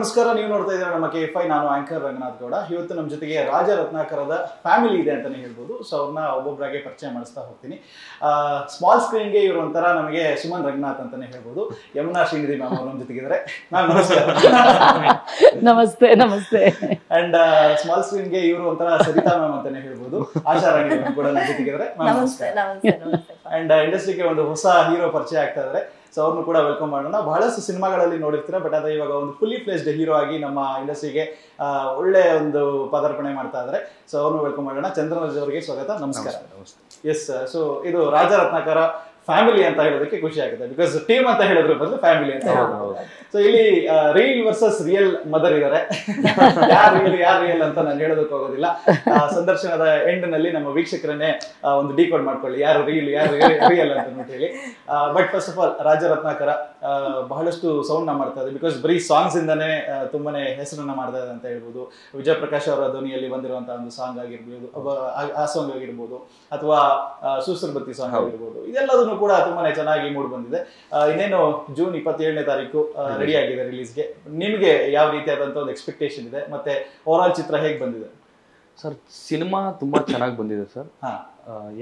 ನಮಸ್ಕಾರ. ನೀವು ನೋಡ್ತಾ ಇದ್ದೀರಾ ನಮ್ಮ KFI. ನಾನು ಆಂಕರ್ ರಂಗನಾಥ್ ಗೌಡ. ಇವತ್ತು ನಮ್ಮ ಜೊತೆಗೆ ರಾಜ ರತ್ನಾಕರದ ಫ್ಯಾಮಿಲಿ ಇದೆ ಅಂತಾನೆ ಹೇಳ್ಬೋದು. ಸೊ ಅವ್ರನ್ನ ಒಬ್ಬೊಬ್ಬರಾಗೆ ಪರಿಚಯ ಮಾಡಿಸ್ತಾ ಹೋಗ್ತೀನಿ. ಸ್ಮಾಲ್ ಸ್ಕ್ರೀನ್ಗೆ ಇವರು ಒಂಥರ ನಮಗೆ ಸುಮನ್ ರಂಗನಾಥ್ ಅಂತಾನೆ ಹೇಳ್ಬೋದು. ಯಮುನಾ ಶ್ರೀನಿಧಿ ಮ್ಯಾಮ್ ಅವ್ರು ನಮ್ಮ ಜೊತೆಗಿದ್ದಾರೆ. ಮ್ಯಾಮ್ ನಮಸ್ಕಾರ. ನಮಸ್ತೆ ನಮಸ್ತೆ. ಅಂಡ್ ಸ್ಮಾಲ್ ಸ್ಕ್ರೀನ್ಗೆ ಇವರು ಒಂಥರ ಸರಿತಾ ಮ್ಯಾಮ್ ಅಂತಾನೆ ಹೇಳ್ಬೋದು. ಆಶಾ ರಾಣಿ ಕೂಡ ನಮ್ಮ ಜೊತೆಗಿದ್ದಾರೆ. ಅಂಡ್ ಇಂಡಸ್ಟ್ರಿಗೆ ಒಂದು ಹೊಸ ಹೀರೋ ಪರಿಚಯ ಆಗ್ತಾ ಇದ್ದಾರೆ. ಸೊ ಅವ್ರನ್ನು ಕೂಡ ವೆಲ್ಕಮ್ ಮಾಡೋಣ. ಬಹಳಷ್ಟು ಸಿನಿಮಾಗಳಲ್ಲಿ ನೋಡಿರ್ತೀರ, ಬಟ್ ಅದೇ ಇವಾಗ ಒಂದು ಫುಲ್ಲಿ ಫ್ಲೆಜ್ಡ್ ಹೀರೋ ಆಗಿ ನಮ್ಮ ಇಂಡಸ್ಟ್ರಿಗೆ ಒಳ್ಳೆ ಒಂದು ಪದಾರ್ಪಣೆ ಮಾಡ್ತಾ ಇದ್ದಾರೆ. ಸೊ ಅವ್ರನ್ನು ವೆಲ್ಕಮ್ ಮಾಡೋಣ. ಚಂದ್ರರಾಜ್ ಅವರಿಗೆ ಸ್ವಾಗತ. ನಮಸ್ಕಾರ. ಎಸ್, ಸೊ ಇದು ರಾಜ ರತ್ನಾಕರ ಫ್ಯಾಮಿಲಿ ಅಂತ ಹೇಳೋದಕ್ಕೆ ಖುಷಿ ಆಗುತ್ತೆ, ಬಿಕಾಸ್ ಟೀಮ್ ಅಂತ ಹೇಳಿದ್ರು ಬದಲು ಫ್ಯಾಮಿಲಿ ಅಂತ ಹೇಳ್ಬೋದು. ಸೊ ಇಲ್ಲಿ ರೀಲ್ ವರ್ಸಸ್ ರಿಯಲ್ ಮದರ್ ಇದ್ದಾರೆ. ಯಾರು ರಿಯಲ್ ಅಂತ ನಾನು ಹೇಳೋದಕ್ಕೆ ಹೋಗೋದಿಲ್ಲ. ಸಂದರ್ಶನದ ಎಂಡ್ ನಲ್ಲಿ ನಮ್ಮ ವೀಕ್ಷಕರನ್ನೇ ಒಂದು ಡಿಕೋಡ್ ಮಾಡ್ಕೊಳ್ಳಿ, ಯಾರು ರೀಲ್ ಯಾರು ರಿಯಲ್ ಅಂತ ಹೇಳಿ. ಬಟ್ ಫಸ್ಟ್ ಆಫ್ ಆಲ್ ರಾಜ ರತ್ನಾಕರ ಬಹಳಷ್ಟು ಸೌಂಡ್ ನ ಮಾಡ್ತಾ ಇದೆ, ಬಿಕಾಸ್ ಬರೀ ಸಾಂಗ್ಸ್ ಇಂದಾನೇ ತುಂಬಾನೇ ಹೆಸರನ್ನ ಮಾಡ್ತಾ ಇದೆ ಅಂತ ಹೇಳ್ಬೋದು. ವಿಜಯ್ ಪ್ರಕಾಶ್ ಅವರ ಧ್ವನಿಯಲ್ಲಿ ಬಂದಿರುವಂತಹ ಒಂದು ಸಾಂಗ್ ಆಗಿರ್ಬೋದು, ಆ ಸಾಂಗ್ ಆಗಿರ್ಬೋದು, ಅಥವಾ ಸೂಸರ್ಬತ್ತಿ ಸಾಂಗ್ ಆಗಿರ್ಬೋದು, ಇದೆಲ್ಲದನ್ನು ಕೂಡ ತುಂಬಾನೇ ಚೆನ್ನಾಗಿ ಮೂಡ್ ಬಂದಿದೆ. ಇನ್ನೇನು ಜೂನ್ 27ನೇ ತಾರೀಕು ರೆಡಿ ಆಗಿದೆ ರಿಲೀಸ್ಗೆ. ನಿಮಗೆ ಯಾವ ರೀತಿಯಾದಂತ ಒಂದು ಎಕ್ಸ್ಪೆಕ್ಟೇಷನ್ ಇದೆ, ಮತ್ತೆ ಓವರ್ ಆಲ್ ಚಿತ್ರ ಹೇಗೆ ಬಂದಿದೆ ಸರ್? ಸಿನಿಮಾ ತುಂಬಾ ಚೆನ್ನಾಗಿ ಬಂದಿದೆ ಸರ್.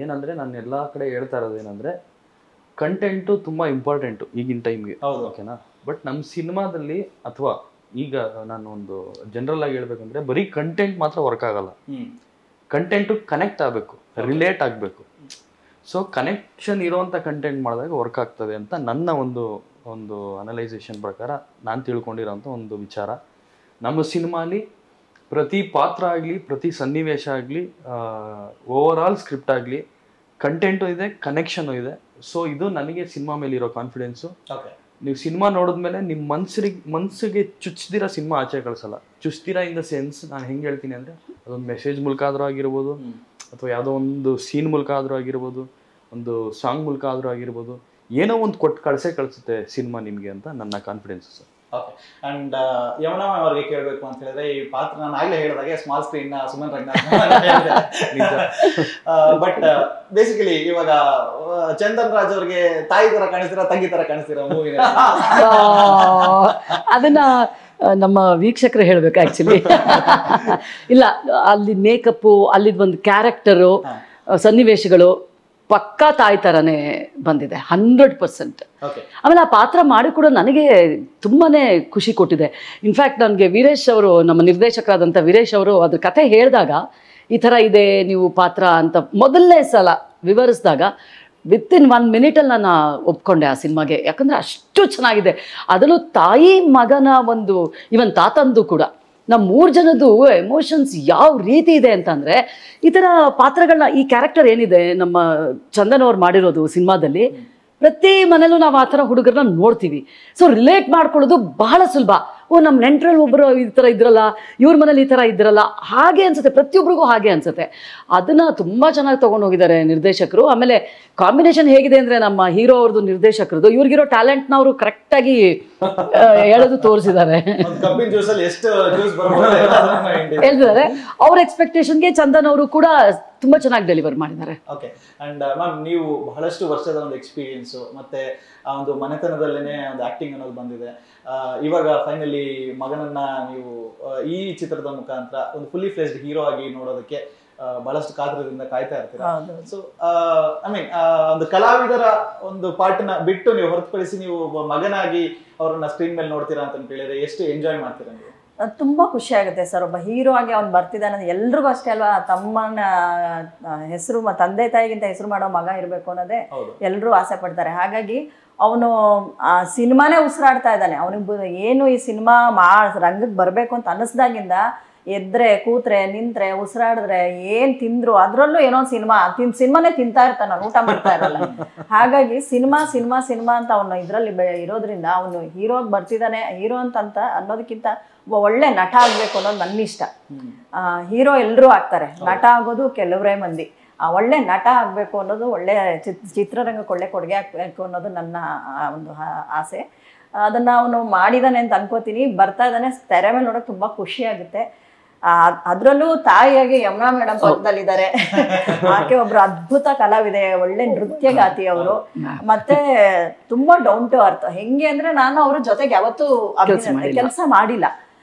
ಏನಂದ್ರೆ ನಾನು ಎಲ್ಲಾ ಕಡೆ ಹೇಳ್ತಾ ಇರೋದು ಏನಂದ್ರೆ, ಕಂಟೆಂಟು ತುಂಬಾ ಇಂಪಾರ್ಟೆಂಟು ಈಗಿನ ಟೈಮ್ಗೆ, ಓಕೆನಾ? ಬಟ್ ನಮ್ಮ ಸಿನಿಮಾದಲ್ಲಿ ಅಥವಾ ಈಗ ನಾನು ಒಂದು ಜನರಲ್ ಆಗಿ ಹೇಳ್ಬೇಕಂದ್ರೆ, ಬರೀ ಕಂಟೆಂಟ್ ಮಾತ್ರ ವರ್ಕ್ ಆಗಲ್ಲ. ಕಂಟೆಂಟು ಕನೆಕ್ಟ್ ಆಗಬೇಕು, ರಿಲೇಟ್ ಆಗಬೇಕು. ಸೊ ಕನೆಕ್ಷನ್ ಇರೋವಂಥ ಕಂಟೆಂಟ್ ಮಾಡಿದಾಗ ವರ್ಕ್ ಆಗ್ತದೆ ಅಂತ ನನ್ನ ಒಂದು ಅನಲೈಸೇಷನ್ ಪ್ರಕಾರ ನಾನು ತಿಳ್ಕೊಂಡಿರೋಂಥ ಒಂದು ವಿಚಾರ. ನಮ್ಮ ಸಿನಿಮಾಲಿ ಪ್ರತಿ ಪಾತ್ರ ಆಗಲಿ, ಪ್ರತಿ ಸನ್ನಿವೇಶ ಆಗಲಿ, ಓವರ್ ಆಲ್ ಸ್ಕ್ರಿಪ್ಟ್ ಆಗಲಿ, ಕಂಟೆಂಟು ಇದೆ, ಕನೆಕ್ಷನು ಇದೆ. ಸೊ ಇದು ನನಗೆ ಸಿನಿಮಾ ಮೇಲೆ ಇರೋ ಕಾನ್ಫಿಡೆನ್ಸು. ನೀವು ಸಿನಿಮಾ ನೋಡಿದ್ಮೇಲೆ ನಿಮ್ಮ ಮನಸ್ಸಿಗೆ ಚುಚ್ಚಿದಿರೋ ಸಿನಿಮಾ ಆಚೆ ಕಳಿಸಲ್ಲ. ಚುಚ್ಚಿದಿರ ಇನ್ ದ ಸೆನ್ಸ್ ನಾನು ಹೆಂಗೆ ಹೇಳ್ತೀನಿ ಅಂದರೆ, ಅದೊಂದು ಮೆಸೇಜ್ ಮೂಲಕ ಆದರೂ ಆಗಿರ್ಬೋದು, ಅಥವಾ ಯಾವುದೋ ಒಂದು ಸೀನ್ ಮೂಲಕ ಆದರೂ ಆಗಿರ್ಬೋದು, ಒಂದು ಸಾಂಗ್ ಮೂಲಕ ಆದರೂ ಆಗಿರ್ಬೋದು, ಏನೋ ಒಂದು ಕೊಟ್ಟು ಕಳಿಸುತ್ತೆ ಸಿನಿಮಾ ನಿಮಗೆ ಅಂತ ನನ್ನ confidence sir. Okay. And Yamuna ma'am ಅವರಿಗೆ ಕೇಳಬೇಕು ಅಂತ ಹೇಳಿದ್ರೆ, ಈ ಪಾತ್ರ ನಾನು ಆಗ್ಲೇ ಹೇಳಿದಾಗೆ ಸ್ಮಾಲ್ ಸ್ಕ್ರೀನ್ ನ ಸುಮನ್ ರಂಗನಾಥ್. ಬಟ್ ಬೇಸಿಕಲಿ ಇವಾಗ ಚಂದನ್ ರಾಜ್ ಅವ್ರಿಗೆ ತಾಯಿ ತರ ಕಾಣಿಸ್ತೀರಾ, ತಂಗಿ ತರ ಕಾಣಿಸ್ತೀರಾ ಮೂವಿ? ಅದನ್ನ ನಮ್ಮ ವೀಕ್ಷಕರು ಹೇಳ್ಬೇಕು ಆಕ್ಚುಲಿ. ಇಲ್ಲ, ಅಲ್ಲಿ ಮೇಕಪ್ಪು, ಅಲ್ಲಿದ್ ಒಂದು ಕ್ಯಾರೆಕ್ಟರು, ಸನ್ನಿವೇಶಗಳು ಪಕ್ಕಾ ತಾಯಿ ಥರನೇ ಬಂದಿದೆ 100%. ಆಮೇಲೆ ಆ ಪಾತ್ರ ಮಾಡಿ ಕೂಡ ನನಗೆ ತುಂಬಾನೇ ಖುಷಿ ಕೊಟ್ಟಿದೆ. ಇನ್ಫ್ಯಾಕ್ಟ್ ನನಗೆ ವೀರೇಶ್ ಅವರು, ನಮ್ಮ ನಿರ್ದೇಶಕರಾದಂಥ ವೀರೇಶ್ ಅವರು ಅದ್ರ ಕಥೆ ಹೇಳಿದಾಗ, ಈ ಥರ ಇದೆ ನೀವು ಪಾತ್ರ ಅಂತ ಮೊದಲನೇ ಸಲ ವಿವರಿಸಿದಾಗ ವಿತಿನ್ 1 ಮಿನಿಟಲ್ಲಿ ನಾನು ಒಪ್ಕೊಂಡೆ ಆ ಸಿನಿಮಾಗೆ. ಯಾಕಂದರೆ ಅಷ್ಟು ಚೆನ್ನಾಗಿದೆ. ಅದರಲ್ಲೂ ತಾಯಿ ಮಗನ ಒಂದು, ಇವನ್ ತಾತಂದು ಕೂಡ, ನಮ್ಮ 3 ಜನದ್ದು ಎಮೋಷನ್ಸ್ ಯಾವ ರೀತಿ ಇದೆ ಅಂತಂದರೆ, ಈ ಥರ ಪಾತ್ರಗಳನ್ನ, ಈ ಕ್ಯಾರೆಕ್ಟರ್ ಏನಿದೆ ನಮ್ಮ ಚಂದನ್ ಅವ್ರು ಮಾಡಿರೋದು ಸಿನಿಮಾದಲ್ಲಿ, ಪ್ರತಿ ಮನೇಲೂ ನಾವು ಆ ಥರ ಹುಡುಗರನ್ನ ನೋಡ್ತೀವಿ. ಸೊ ರಿಲೇಟ್ ಮಾಡ್ಕೊಳ್ಳೋದು ಬಹಳ ಸುಲಭ. ಓ, ನಮ್ಮ ನೆಂಟರಲ್ಲಿ ಒಬ್ಬರು ಈ ಥರ ಇದ್ರಲ್ಲ, ಇವ್ರ ಮನೇಲಿ ಈ ಥರ ಇದ್ರಲ್ಲ, ಹಾಗೆ ಅನ್ಸುತ್ತೆ, ಪ್ರತಿಯೊಬ್ಬರಿಗೂ ಹಾಗೆ ಅನ್ಸುತ್ತೆ. ಅದನ್ನ ತುಂಬ ಚೆನ್ನಾಗಿ ತೊಗೊಂಡು ಹೋಗಿದ್ದಾರೆ ನಿರ್ದೇಶಕರು. ಆಮೇಲೆ ಕಾಂಬಿನೇಷನ್ ಹೇಗಿದೆ ಅಂದರೆ, ನಮ್ಮ ಹೀರೋ ಅವ್ರದ್ದು ನಿರ್ದೇಶಕರದು, ಇವ್ರಿಗಿರೋ ಟ್ಯಾಲೆಂಟ್ನ ಅವರು ಕರೆಕ್ಟಾಗಿ ಹೇಳೋದು ತೋರಿಸಿದ್ದಾರೆ, ಹೇಳ್ತಿದ್ದಾರೆ. ಅವ್ರ ಎಕ್ಸ್ಪೆಕ್ಟೇಷನ್ಗೆ ಚಂದನ್ ಅವರು ಕೂಡ ತುಂಬಾ ಚೆನ್ನಾಗಿ ಡೆಲಿವರ್ ಮಾಡಿದ್ದಾರೆ. ಓಕೆ. ಅಂಡ್ ಮ್ಯಾಮ್, ನೀವು ಬಹಳಷ್ಟು ವರ್ಷದ ಒಂದು ಎಕ್ಸ್ಪೀರಿಯನ್ಸ್, ಮತ್ತೆ ಆ ಒಂದು ಮನೆತನದಲ್ಲೇನೆ ಒಂದು ಆಕ್ಟಿಂಗ್ ಅನ್ನೋದು ಬಂದಿದೆ. ಇವಾಗ ಫೈನಲಿ ಮಗನನ್ನ ನೀವು ಈ ಚಿತ್ರದ ಮುಖಾಂತರ ಒಂದು ಫುಲ್ಲಿ ಫ್ಲೆಜ್ಡ್ ಹೀರೋ ಆಗಿ ನೋಡೋದಕ್ಕೆ ಬಹಳಷ್ಟು ಕಾತರದಿಂದ ಕಾಯ್ತಾ ಇರ್ತೀರಾ. ಸೊ ಐ ಮೀನ್ ಒಂದು ಕಲಾವಿದರ ಒಂದು ಪಾರ್ಟ್ನ ಬಿಟ್ಟು ನೀವು ಹೊರತುಪಡಿಸಿ ನೀವು ಒಬ್ಬ ಮಗನಾಗಿ ಅವರನ್ನ ಸ್ಕ್ರೀನ್ ಮೇಲೆ ನೋಡ್ತೀರಾ ಅಂತ ಹೇಳಿದ್ರೆ ಎಷ್ಟು ಎಂಜಾಯ್ ಮಾಡ್ತೀರಾ ನೀವು? ತುಂಬಾ ಖುಷಿ ಆಗುತ್ತೆ ಸರ್. ಒಬ್ಬ ಹೀರೋ ಆಗಿ ಅವ್ನು ಬರ್ತಿದ್ದಾನೆ, ಎಲ್ರಿಗೂ ಅಷ್ಟೇ ಅಲ್ವಾ, ತಮ್ಮನ ಹೆಸರು, ತಂದೆ ತಾಯಿಗಿಂತ ಹೆಸರು ಮಾಡೋ ಮಗ ಇರಬೇಕು ಅನ್ನೋದೇ ಎಲ್ಲರೂ ಆಸೆ ಪಡ್ತಾರೆ. ಹಾಗಾಗಿ ಅವನು ಆ ಸಿನಿಮಾನೇ ಉಸಿರಾಡ್ತಾ ಇದ್ದಾನೆ. ಅವನಿಗೆ ಏನು ಈ ಸಿನಿಮಾ ರಂಗಕ್ಕೆ ಬರಬೇಕು ಅಂತ ಅನ್ನಿಸ್ದಾಗಿಂದ ಎದ್ರೆ, ಕೂತ್ರೆ, ನಿಂತ್ರೆ, ಉಸಿರಾಡಿದ್ರೆ, ಏನ್ ತಿಂದ್ರು ಅದರಲ್ಲೂ ಏನೋ ಸಿನಿಮಾನೇ ತಿಂತಾ ಇರ್ತಾನೆ, ನಾನು ಊಟ ಮಾಡ್ತಾ ಇರಲ್ಲ. ಹಾಗಾಗಿ ಸಿನಿಮಾ ಸಿನಿಮಾ ಸಿನಿಮಾ ಅಂತ ಅವನು ಇದರಲ್ಲಿ ಇರೋದ್ರಿಂದ ಅವನು ಹೀರೋ ಆಗಿ ಬರ್ತಿದ್ದಾನೆ. ಹೀರೋ ಅಂತ ಅನ್ನೋದಕ್ಕಿಂತ ಒಳ್ಳೆ ನಟ ಆಗ್ಬೇಕು ಅನ್ನೋದು ನನ್ನ ಇಷ್ಟ. ಹೀರೋ ಎಲ್ಲರೂ ಆಗ್ತಾರೆ, ನಟ ಆಗೋದು ಕೆಲವರೇ ಮಂದಿ. ಒಳ್ಳೆ ನಟ ಆಗಬೇಕು ಅನ್ನೋದು, ಒಳ್ಳೆ ಚಿತ್ರರಂಗಕ್ಕೆ ಒಳ್ಳೆ ಕೊಡುಗೆ ಹಾಕಬೇಕು ಅನ್ನೋದು ನನ್ನ ಒಂದು ಆಸೆ. ಅದನ್ನ ಅವನು ಮಾಡಿದಾನೆ ಅಂತ ಅನ್ಕೋತೀನಿ. ಬರ್ತಾ ಇದ್ದಾನೆ, ತೆರೆ ಮೇಲೆ ನೋಡೋಕೆ ತುಂಬಾ ಖುಷಿ ಆಗುತ್ತೆ. ಅದ್ರಲ್ಲೂ ತಾಯಿಯಾಗಿ ಯಮುನಾ ಮೇಡಮ್ ಪಕ್ಕದಲ್ಲಿದ್ದಾರೆ. ಆಕೆ ಒಬ್ರು ಅದ್ಭುತ ಕಲಾವಿದೆ, ಒಳ್ಳೆ ನೃತ್ಯಗಾತಿ ಅವರು. ಮತ್ತೆ ತುಂಬಾ ಡೌನ್ ಟು ಅರ್ತ್. ಹೆಂಗೆ ಅಂದ್ರೆ, ನಾನು ಅವ್ರ ಜೊತೆಗೆ ಯಾವತ್ತೂ ಕೆಲಸ ಮಾಡಿಲ್ಲ.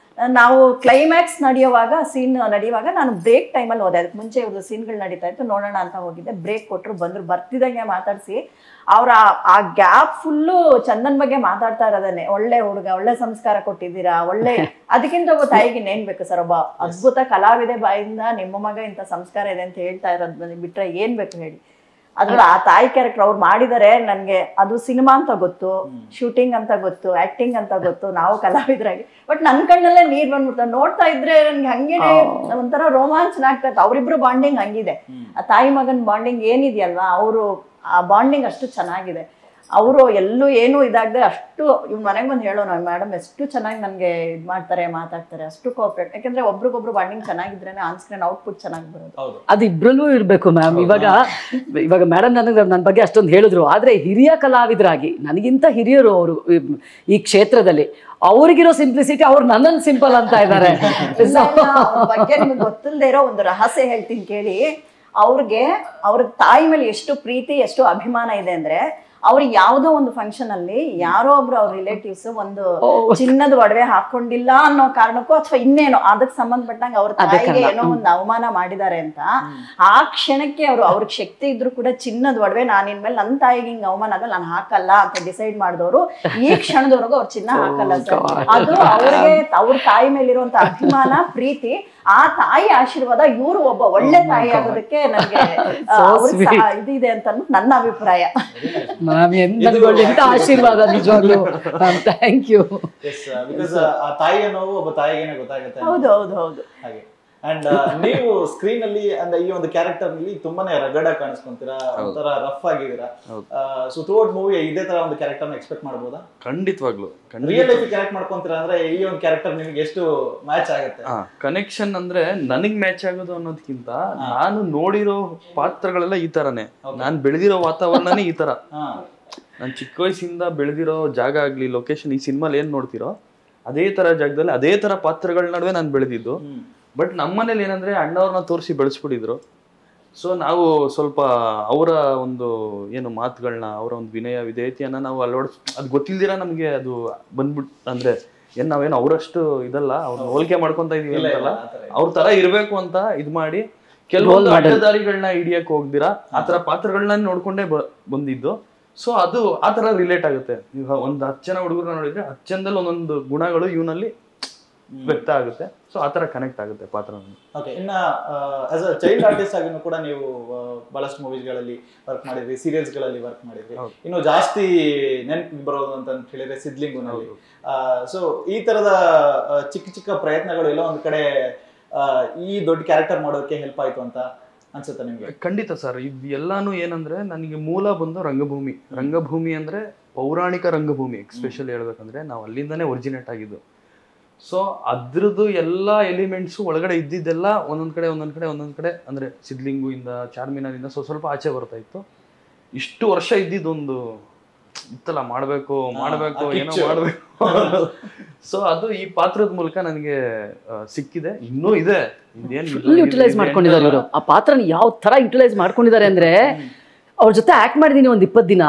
ನಾವು ಕ್ಲೈಮ್ಯಾಕ್ಸ್ ನಡೆಯುವಾಗ ನಾನು ಬ್ರೇಕ್ ಟೈಮಲ್ಲಿ ಹೋದೆ. ಅದಕ್ಕೆ ಮುಂಚೆ ಇವ್ರದ್ದು ಸೀನ್ಗಳು ನಡೀತಾ ಇತ್ತು, ನೋಡೋಣ ಅಂತ ಹೋಗಿದ್ದೆ. ಬ್ರೇಕ್ ಕೊಟ್ಟರು, ಬಂದ್ರು, ಬರ್ತಿದಂಗೆ ಮಾತಾಡಿಸಿ ಅವ್ರ ಆ ಗ್ಯಾಪ್ ಫುಲ್ಲು ಚಂದನ್ ಬಗ್ಗೆ ಮಾತಾಡ್ತಾ ಇರೋದನ್ನೇ, ಒಳ್ಳೆ ಹುಡುಗ, ಒಳ್ಳೆ ಸಂಸ್ಕಾರ ಕೊಟ್ಟಿದ್ದೀರಾ, ಒಳ್ಳೆ ಅದಕ್ಕಿಂತ ಒಬ್ಬ ತಾಯಿಗೆ ಇನ್ನೇನ್ ಬೇಕು ಸರ್? ಒಬ್ಬ ಅದ್ಭುತ ಕಲಾವಿದೆ ಬಾಯಿಂದ ನಿಮ್ಮ ಮಗ ಇಂಥ ಸಂಸ್ಕಾರ ಇದೆ ಅಂತ ಹೇಳ್ತಾ ಇರೋದು ಬಿಟ್ರೆ ಏನ್ ಬೇಕು ಹೇಳಿ? ಅದ್ರಲ್ಲಿ ಆ ತಾಯಿ ಕ್ಯಾರೆಕ್ಟರ್ ಅವ್ರು ಮಾಡಿದಾರೆ. ನನ್ಗೆ ಅದು ಸಿನಿಮಾ ಅಂತ ಗೊತ್ತು, ಶೂಟಿಂಗ್ ಅಂತ ಗೊತ್ತು, ಆಕ್ಟಿಂಗ್ ಅಂತ ಗೊತ್ತು, ನಾವು ಕಲಾವಿದರಾಗಿ. ಬಟ್ ನನ್ ಕಣ್ಣಲ್ಲೇ ನೀರ್ ಬಂದ್ಬಿಡ್ತಾವ. ನೋಡ್ತಾ ಇದ್ರೆ ನನ್ಗೆ ಹಂಗೇನೆ ಒಂಥರ ರೋಮಾಂಚನ ಆಗ್ತಾ ಇತ್ತು. ಅವ್ರಿಬ್ರು ಬಾಂಡಿಂಗ್ ಹಂಗಿದೆ, ಆ ತಾಯಿ ಮಗನ್ ಬಾಂಡಿಂಗ್ ಏನಿದೆಯಲ್ವಾ, ಅವರು ಆ ಬಾಂಡಿಂಗ್ ಅಷ್ಟು ಚೆನ್ನಾಗಿದೆ. ಅವರು ಎಲ್ಲೂ ಏನು ಇದಾಗದೆ ಅಷ್ಟು ಇವ್ ಮನೆಗೆ ಬಂದು ಹೇಳೋಣ ಮೇಡಮ್ ಎಷ್ಟು ಚೆನ್ನಾಗಿ ನನ್ಗೆ ಇದ್ ಮಾಡ್ತಾರೆ, ಮಾತಾಡ್ತಾರೆ, ಅಷ್ಟು ಕೋಆಪರೇಟ್. ಯಾಕಂದ್ರೆ ಒಬ್ರಿಗೊಬ್ರು ಬಾಂಡಿಂಗ್ ಚೆನ್ನಾಗಿದ್ರೆ ಆನ್ ಸ್ಕ್ರೀನ್ ಔಟ್ಪುಟ್ ಚೆನ್ನಾಗಿ ಬರೋದು. ಅದು ಇಬ್ರಲ್ಲೂ ಇರ್ಬೇಕು ಮ್ಯಾಮ್. ಇವಾಗ ಮೇಡಮ್ ನನ್ನ ಬಗ್ಗೆ ಅಷ್ಟೊಂದು ಹೇಳಿದ್ರು, ಆದ್ರೆ ಹಿರಿಯ ಕಲಾವಿದರಾಗಿ ನನಗಿಂತ ಹಿರಿಯರು ಅವರು ಈ ಕ್ಷೇತ್ರದಲ್ಲಿ, ಅವ್ರಿಗಿರೋ ಸಿಂಪ್ಲಿಸಿಟಿ ಅವ್ರು ನನ್ನನ್ನು ಸಿಂಪಲ್ ಅಂತ ಇದ್ದಾರೆ. ಬಗ್ಗೆ ನಿಮ್ಗೆ ಗೊತ್ತಿಲ್ಲದೆ ಇರೋ ಒಂದು ರಹಸ್ಯ ಹೇಳ್ತೀನಿ ಕೇಳಿ. ಅವ್ರ ತಾಯಿ ಮೇಲೆ ಎಷ್ಟು ಪ್ರೀತಿ, ಎಷ್ಟು ಅಭಿಮಾನ ಇದೆ ಅಂದ್ರೆ, ಅವ್ರಿಗೆ ಯಾವ್ದೋ ಒಂದು ಫಂಕ್ಷನ್ ಅಲ್ಲಿ ಯಾರೋ ಒಬ್ರು ಅವ್ರ ರಿಲೇಟಿವ್ಸ್ ಒಂದು ಚಿನ್ನದ ಒಡವೆ ಹಾಕೊಂಡಿಲ್ಲ ಅನ್ನೋ ಕಾರಣಕ್ಕೂ ಅಥವಾ ಇನ್ನೇನೋ ಅದಕ್ಕೆ ಸಂಬಂಧಪಟ್ಟಂಗೆ ಅವ್ರ ತಾಯಿಗೆ ಏನೋ ಒಂದು ಅವಮಾನ ಮಾಡಿದ್ದಾರೆ ಅಂತ, ಆ ಕ್ಷಣಕ್ಕೆ ಅವ್ರಿಗೆ ಶಕ್ತಿ ಇದ್ರು ಕೂಡ ಚಿನ್ನದ ಒಡವೆ ನಾನು ಇನ್ಮೇಲೆ ನನ್ನ ತಾಯಿಗೆ ಹಿಂಗ್ ಅವಮಾನ ಆದ್ರೆ ನಾನು ಹಾಕಲ್ಲ ಅಂತ ಡಿಸೈಡ್ ಮಾಡಿದವರು ಈ ಕ್ಷಣದವರೆಗೂ ಅವ್ರು ಚಿನ್ನ ಹಾಕಲ್ಲ ಸರ್. ಅದು ಅವ್ರ ತಾಯಿ ಮೇಲಿರುವಂತ ಅಭಿಮಾನ, ಪ್ರೀತಿ, ಆ ತಾಯಿ ಆಶೀರ್ವಾದ, ಇವರು ಒಬ್ಬ ಒಳ್ಳೆ ತಾಯಿ ಆಗೋದಕ್ಕೆ ನನಗೆ ಇದಿದೆ ಅಂತ ನನ್ನ ಅಭಿಪ್ರಾಯ. ಆಶೀರ್ವಾದ ನಿಜವಾಗ್ಲೂ. Thank you. ಆ ತಾಯಿಯ ನೋವು ಒಬ್ಬ ತಾಯಿಗೇನೆ ಗೊತ್ತಾಗುತ್ತೆ. ಹೌದು ಹೌದು ಹೌದು. ಹಾಗೆ ಅಂಡ್ ನೀವು ಸ್ಕ್ರೀನ್ ಅಲ್ಲಿ ಅಂದ್ರೆ ಈ ಒಂದು ಕ್ಯಾರೆಕ್ಟರ್ ನಲ್ಲಿ ತುಂಬಾನೇ ರಗಡ್ ಆಗಿ ಕಾಣಿಸ್ಕೊಂತೀರಾ, ಒಂಥರ ರಫ್ ಆಗಿದ್ದೀರಾ. ಸೊ ಥ್ರೂಔಟ್ ಮೂವಿ ಇದೇ ತರ ಒಂದು ಕ್ಯಾರೆಕ್ಟರ್ ನ ಎಕ್ಸ್ಪೆಕ್ಟ್ ಮಾಡಬಹುದಾ? ಖಂಡಿತವಾಗ್ಲು. ರಿಯಲ್ ಲೈಫ್ ಕ್ಯಾರೆಕ್ಟ್ ಮಾಡ್ಕೊಂತೀರಾ ಅಂದ್ರೆ ಈ ಒಂದು ಕ್ಯಾರೆಕ್ಟರ್ ನಿಮಗೆ ಎಷ್ಟು ಮ್ಯಾಚ್ ಆಗುತ್ತೆ? ಕನೆಕ್ಷನ್ ಅಂದ್ರೆ ನನಗ್ ಮ್ಯಾಚ್ ಆಗೋದು ಅನ್ನೋದಕ್ಕಿಂತ ನಾನು ನೋಡಿರೋ ಪಾತ್ರಗಳೆಲ್ಲ ಈ ತರನೇ, ನಾನ್ ಬೆಳೆದಿರೋ ವಾತಾವರಣನೇ ಈ ತರ. ನಾನು ಚಿಕ್ಕ ವಯಸ್ಸಿಂದ ಬೆಳೆದಿರೋ ಜಾಗ ಆಗ್ಲಿ, ಲೊಕೇಶನ್, ಈ ಸಿನಿಮಾಲಿ ಏನ್ ನೋಡ್ತಿರೋ ಅದೇ ತರ ಜಾಗದಲ್ಲಿ ಅದೇ ತರ ಪಾತ್ರಗಳ ನಡುವೆ ನಾನು ಬೆಳೆದಿದ್ದು. ಬಟ್ ನಮ್ಮನೇಲಿ ಏನಂದ್ರೆ ಅಣ್ಣವ್ರನ್ನ ತೋರಿಸಿ ಬೆಳೆಸ್ಬಿಟ್ಟಿದ್ರು. ಸೊ ನಾವು ಸ್ವಲ್ಪ ಅವರ ಒಂದು ಏನು ಮಾತುಗಳನ್ನ, ಅವರ ಒಂದು ವಿನಯ ವಿಧೇಯತೆಯನ್ನ ನಾವು ಅದು ಗೊತ್ತಿಲ್ದಿರ ನಮ್ಗೆ ಅದು ಬಂದ್ಬಿಟ್ಟು, ಅಂದ್ರೆ ನಾವೇನು ಅವರಷ್ಟು ಇದಲ್ಲ, ಅವ್ರನ್ನ ಹೋಲಿಕೆ ಮಾಡ್ಕೊಂತ ಇದೀವಿ ಅಂತಲ್ಲ, ಅವ್ರ ತರ ಇರ್ಬೇಕು ಅಂತ ಇದ್ ಮಾಡಿ ಕೆಲವೊಂದು ಅಡ್ಡದಾರಿಗಳನ್ನ ಹಿಡಿಯಕ್ ಹೋಗ್ದಿರಾ ಆ ತರ ಪಾತ್ರಗಳನ್ನ ನೋಡ್ಕೊಂಡೇ ಬಂದಿದ್ದು. ಸೊ ಅದು ಆ ತರ ರಿಲೇಟ್ ಆಗುತ್ತೆ. ಈಗ ಒಂದು 10 ಜನ ಹುಡುಗರನ್ನ ನೋಡಿದ್ರೆ 10 ಜನದಲ್ಲಿ ಒಂದೊಂದು ಗುಣಗಳು ಇವನಲ್ಲಿ ವ್ಯಕ್ತ ಆಗುತ್ತೆ. ಸೊ ಆ ತರ ಕನೆಕ್ಟ್ ಆಗುತ್ತೆ ಪಾತ್ರ. ಓಕೆ, ಇನ್ನ ಆಸ್ ಅ ಚೈಲ್ಡ್ ಆರ್ಟಿಸ್ಟ್ ಆಗಿನೂ ಕೂಡ ನೀವು ಬಹಳಷ್ಟು ಮೂವೀಸ್ ಗಳಲ್ಲಿ ವರ್ಕ್ ಮಾಡಿದ್ರಿ, ಸೀರಿಯಲ್ಸ್ ಗಳಲ್ಲಿ ವರ್ಕ್ ಮಾಡಿದ್ರಿ. ಇನ್ನು ಜಾಸ್ತಿ ನೆನಪು ಬರೋದು ಅಂತ ಹೇಳಿದ್ರೆ ಸಿದ್ಲಿಂಗುನಲ್ಲಿ. ಸೊ ಈ ತರದ ಚಿಕ್ಕ ಚಿಕ್ಕ ಪ್ರಯತ್ನಗಳು ಎಲ್ಲ ಒಂದ್ ಕಡೆ ಈ ದೊಡ್ಡ ಕ್ಯಾರೆಕ್ಟರ್ ಮಾಡೋಕೆ ಹೆಲ್ಪ್ ಆಯ್ತು ಅಂತ ಅನ್ಸುತ್ತೆ ನಿಮ್ಗೆ? ಖಂಡಿತ ಸರ್. ಇದು ಎಲ್ಲಾನು ಏನಂದ್ರೆ ನನಗೆ ಮೂಲ ಬಂದು ರಂಗಭೂಮಿ ಅಂದ್ರೆ ಪೌರಾಣಿಕ ರಂಗಭೂಮಿ. ಎಸ್ಪೆಷಲಿ ಹೇಳ್ಬೇಕಂದ್ರೆ ನಾವು ಅಲ್ಲಿಂದಾನೇ ಒರಿಜಿನೇಟ್ ಆಗಿದ್ದು. ಸೊ ಅದ್ರದ್ದು ಎಲ್ಲಾ ಎಲಿಮೆಂಟ್ಸು ಒಳಗಡೆ ಇದ್ದಿದ್ದೆಲ್ಲ ಒಂದೊಂದ್ ಕಡೆ ಅಂದ್ರೆ ಸಿದ್ಲಿಂಗು ಇಂದ, ಚಾರ್ಮಿನಾರಿಂದ ಸ್ವಲ್ಪ ಆಚೆ ಬರ್ತಾ ಇತ್ತು. ಇಷ್ಟು ವರ್ಷ ಇದ್ದಿದ್ದೊಂದು ಇತ್ತಲ್ಲ, ಮಾಡ್ಬೇಕು ಏನೋ ಮಾಡ್ಬೇಕು. ಸೊ ಅದು ಈ ಪಾತ್ರದ ಮೂಲಕ ನನಗೆ ಸಿಕ್ಕಿದೆ, ಇನ್ನೂ ಇದೆ. ಯುಟಿಲೈಸ್ ಮಾಡ್ಕೊಂಡಿದ್ದಾರೆ ಅವರು ಆ ಪಾತ್ರನ. ಯಾವ ತರ ಯುಟಿಲೈಸ್ ಮಾಡ್ಕೊಂಡಿದ್ದಾರೆ ಅಂದ್ರೆ, ಅವ್ರ ಜೊತೆ ಆಕ್ಟ್ ಮಾಡಿದೀನಿ ಒಂದ್ 20 ದಿನ.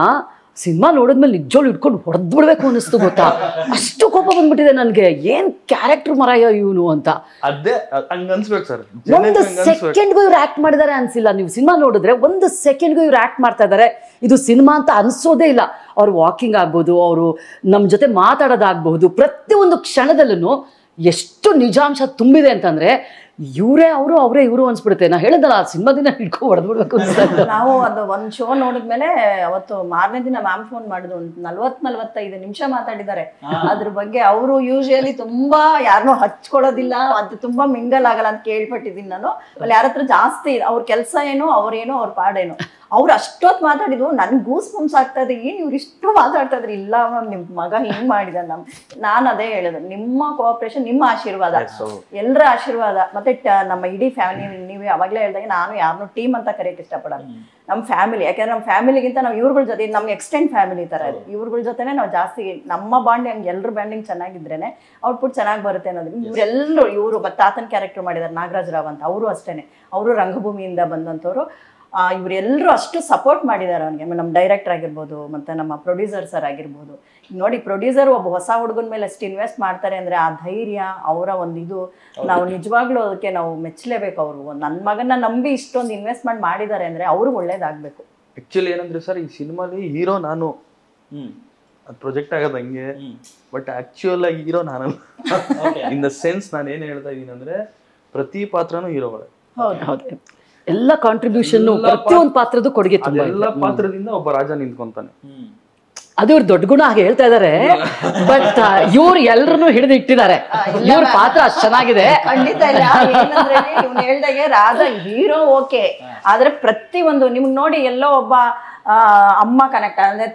ಸಿನಿಮಾ ನೋಡಿದ್ಮೇಲೆ ನಿಜೋಳು ಇಟ್ಕೊಂಡು ಹೊಡೆದ್ ಬಿಡ್ಬೇಕು ಅನಿಸ್ತು ಗೊತ್ತಾ. ಅಷ್ಟು ಕೋಪ ಬಂದ್ಬಿಟ್ಟಿದೆ ನನ್ಗೆ, ಏನ್ ಕ್ಯಾರೆಕ್ಟರ್ ಮರಾಯ ಇವನು ಅಂತ. ಅದೇ ಹಂಗ ಅನ್ಸ್ಬೇಕು ಸರ್. ಒಂದು ಸೆಕೆಂಡ್ಗೂ ಇವ್ರು ಆಕ್ಟ್ ಮಾಡಿದಾರೆ ಅನ್ಸಿಲ್ಲ. ನೀವು ಸಿನಿಮಾ ನೋಡಿದ್ರೆ 1 ಸೆಕೆಂಡ್ಗೂ ಇವ್ರು ಆಕ್ಟ್ ಮಾಡ್ತಾ ಇದಾರೆ, ಇದು ಸಿನಿಮಾ ಅಂತ ಅನ್ಸೋದೇ ಇಲ್ಲ. ಅವ್ರು ವಾಕಿಂಗ್ ಆಗ್ಬೋದು, ಅವರು ನಮ್ ಜೊತೆ ಮಾತಾಡೋದಾಗ್ಬಹುದು, ಪ್ರತಿಯೊಂದು ಕ್ಷಣದಲ್ಲೂ ಎಷ್ಟು ನಿಜಾಂಶ ತುಂಬಿದೆ ಅಂತಂದ್ರೆ ಇವರೇ ಅವರೇ ಇವರು ಅನ್ಸ್ಬಿಡುತ್ತೆ. ನಾ ಹೇಳಿದಲ್ಲ, ಆ ಸಿನಿಮಾದಿನ ಹಿಡ್ಕೊಂಡು ಹೊಡೆದ್ಬಿಡ್ಬೇಕು ಅನ್ಸುತ್ತೆ. ನಾವು ಅದು ಒಂದ್ ಶೋ ನೋಡಿದ್ಮೇಲೆ ಅವತ್ತು ಮಾರನೇ ದಿನ ಮ್ಯಾಮ್ ಫೋನ್ ಮಾಡಿದ್ರು, 40-45 ನಿಮಿಷ ಮಾತಾಡಿದ್ದಾರೆ ಅದ್ರ ಬಗ್ಗೆ. ಅವರು ಯೂಶುವಲಿ ತುಂಬಾ ಯಾರನ್ನೂ ಹಚ್ಕೊಳ್ಳೋದಿಲ್ಲ, ಅದು ತುಂಬಾ ಮಿಂಗಲ್ ಆಗಲ್ಲ ಅಂತ ಕೇಳ್ಪಟ್ಟಿದ್ದೀನಿ ನಾನು. ಅಲ್ಲಿ ಯಾರ ಹತ್ರ ಜಾಸ್ತಿ ಅವ್ರ ಕೆಲಸ ಏನೋ, ಅವ್ರೇನೋ, ಅವ್ರ ಪಾಡೇನೋ. ಅವ್ರು ಅಷ್ಟೊತ್ತು ಮಾತಾಡಿದ್ರು, ನನ್ ಗೂಸ್ ಬಂಪ್ಸ್ ಆಗ್ತಾ ಇದೆ. ಏನ್ ಇವ್ರು ಇಷ್ಟು ಮಾತಾಡ್ತಾ ಇದ್ರಿ? ಇಲ್ಲ ಮ್ಯಾಮ್, ನಿಮ್ ಮಗ ಹಿಂಗ್ ಮಾಡಿದ. ನಾನು ಅದೇ ಹೇಳಿದೆ, ನಿಮ್ಮ ಕೋಆಪರೇಷನ್, ನಿಮ್ಮ ಆಶೀರ್ವಾದ, ಎಲ್ಲರ ಆಶೀರ್ವಾದ, ಮತ್ತೆ ನಮ್ಮ ಇಡೀ ಫ್ಯಾಮಿಲಿ. ನೀವು ಅವಾಗಲೇ ಹೇಳಿದಾಗ ನಾನು ಯಾರನ್ನೂ ಟೀಮ್ ಅಂತ ಕರೆಯಕ್ಕೆ ಇಷ್ಟಪಡಲ್ಲ. ನಮ್ಮ ಫ್ಯಾಮಿಲಿ, ಯಾಕಂದ್ರೆ ನಮ್ಮ ಫ್ಯಾಮಿಲಿಗಿಂತ ನಾವು ಇವ್ರಗಳ ಜೊತೆ, ನಮ್ಗೆ ಎಕ್ಸ್ಟೆಂಡ್ ಫ್ಯಾಮಿಲಿ ತರ ಇದೆ. ಇವ್ರಗಳ ಜೊತೆನೆ ನಾವು ಜಾಸ್ತಿ, ನಮ್ಮ ಬಾಂಡಿಂಗ್ ಎಲ್ಲರ ಬಾಂಡಿಂಗ್ ಚೆನ್ನಾಗಿದ್ರೇನೆ ಔಟ್ಪುಟ್ ಚೆನ್ನಾಗಿ ಬರುತ್ತೆ ಅನ್ನೋದು. ಇವರೆಲ್ಲರೂ, ಇವರು ಮತ್ತೆ ತಾತನ ಕ್ಯಾರೆಕ್ಟರ್ ಮಾಡಿದ್ದಾರೆ ನಾಗರಾಜ್ ರಾವ್ ಅಂತ, ಅವರು ಅಷ್ಟೇನೆ, ಅವರು ರಂಗಭೂಮಿಯಿಂದ ಬಂದಂಥವ್ರು. ಇವರೆಲ್ಲರೂ ಅಷ್ಟು ಸಪೋರ್ಟ್ ಮಾಡಿದ್ದಾರೆ ಅವನಿಗೆ. ನಮ್ಮ ಡೈರೆಕ್ಟರ್ ಆಗಿರ್ಬೋದು ಮತ್ತು ನಮ್ಮ ಪ್ರೊಡ್ಯೂಸರ್ ಸರ್ ಆಗಿರ್ಬೋದು. ನೋಡಿ, ಪ್ರೊಡ್ಯೂಸರ್ ಒಬ್ಬ ಹೊಸ ಹುಡುಗನ ಮೇಲೆ ಅಷ್ಟು ಇನ್ವೆಸ್ಟ್ ಮಾಡ್ತಾರೆ ಅಂದರೆ ಆ ಧೈರ್ಯ, ಅವರ ಒಂದು ಇದು ನಾವು ನಿಜವಾಗ್ಲೂ ಅದಕ್ಕೆ ನಾವು ಮೆಚ್ಚಲೇಬೇಕು. ಅವರು ನನ್ನ ಮಗನ ನಂಬಿ ಇಷ್ಟೊಂದು ಇನ್ವೆಸ್ಟ್ಮೆಂಟ್ ಮಾಡಿದ್ದಾರೆ ಅಂದರೆ ಅವ್ರಿಗೆ ಒಳ್ಳೇದಾಗಬೇಕು. ಆ್ಯಕ್ಚುಲಿ ಏನಂದ್ರೆ ಸರ್, ಈ ಸಿನಿಮಾಲಿ ಹೀರೋ ನಾನು, ಅದು ಪ್ರೊಜೆಕ್ಟ್ ಆಗೋದು ಹಂಗೆ, ಬಟ್ ಆ್ಯಕ್ಚುಯಲ್ ಆಗಿ ಹೀರೋ ನಾನು. ಇನ್ ದ ಸೆನ್ಸ್ ನಾನು ಏನು ಹೇಳ್ತಾ ಇದ್ದೀನಿ ಅಂದರೆ, ಪ್ರತಿ ಪಾತ್ರನೂ ಹೀರೋಗಳೇ. ಹೌದು, ಎಲ್ಲ ಕಾಂಟ್ರಿಬ್ಯೂಷನ್, ಪ್ರತಿಯೊಂದು ಪಾತ್ರದ ಕೊಡುಗೆ ತುಂಬಾ. ಎಲ್ಲ ಪಾತ್ರದಿಂದ ಒಬ್ಬ ರಾಜ ನಿಂತ್ಕೊಂತಾನೆ. ಅದು ಇವ್ರ ದೊಡ್ಡ ಗುಣ ಹಾಗೆ ಹೇಳ್ತಾ ಇದಾರೆ. ಬಟ್ ಇವ್ರು ಎಲ್ರನ್ನೂ ಹಿಡಿದು ಇಟ್ಟಿದ್ದಾರೆ. ಇವ್ರ ಪಾತ್ರ ಅಷ್ಟು ಚೆನ್ನಾಗಿದೆ. ಖಂಡಿತ ಇಲ್ಲ. ಏನಂದ್ರೆ ಇವ್ನು ಹೇಳ್ದಾಗೆ ರಾಜ ಹೀರೋ ಓಕೆ, ಆದ್ರೆ ಪ್ರತಿಯೊಂದು ನಿಮ್ಗೆ ನೋಡಿ ಎಲ್ಲೋ ಒಬ್ಬ ಅಮ್ಮ ಕನೆಕ್ಟ್ ಅಂದ್ರೆ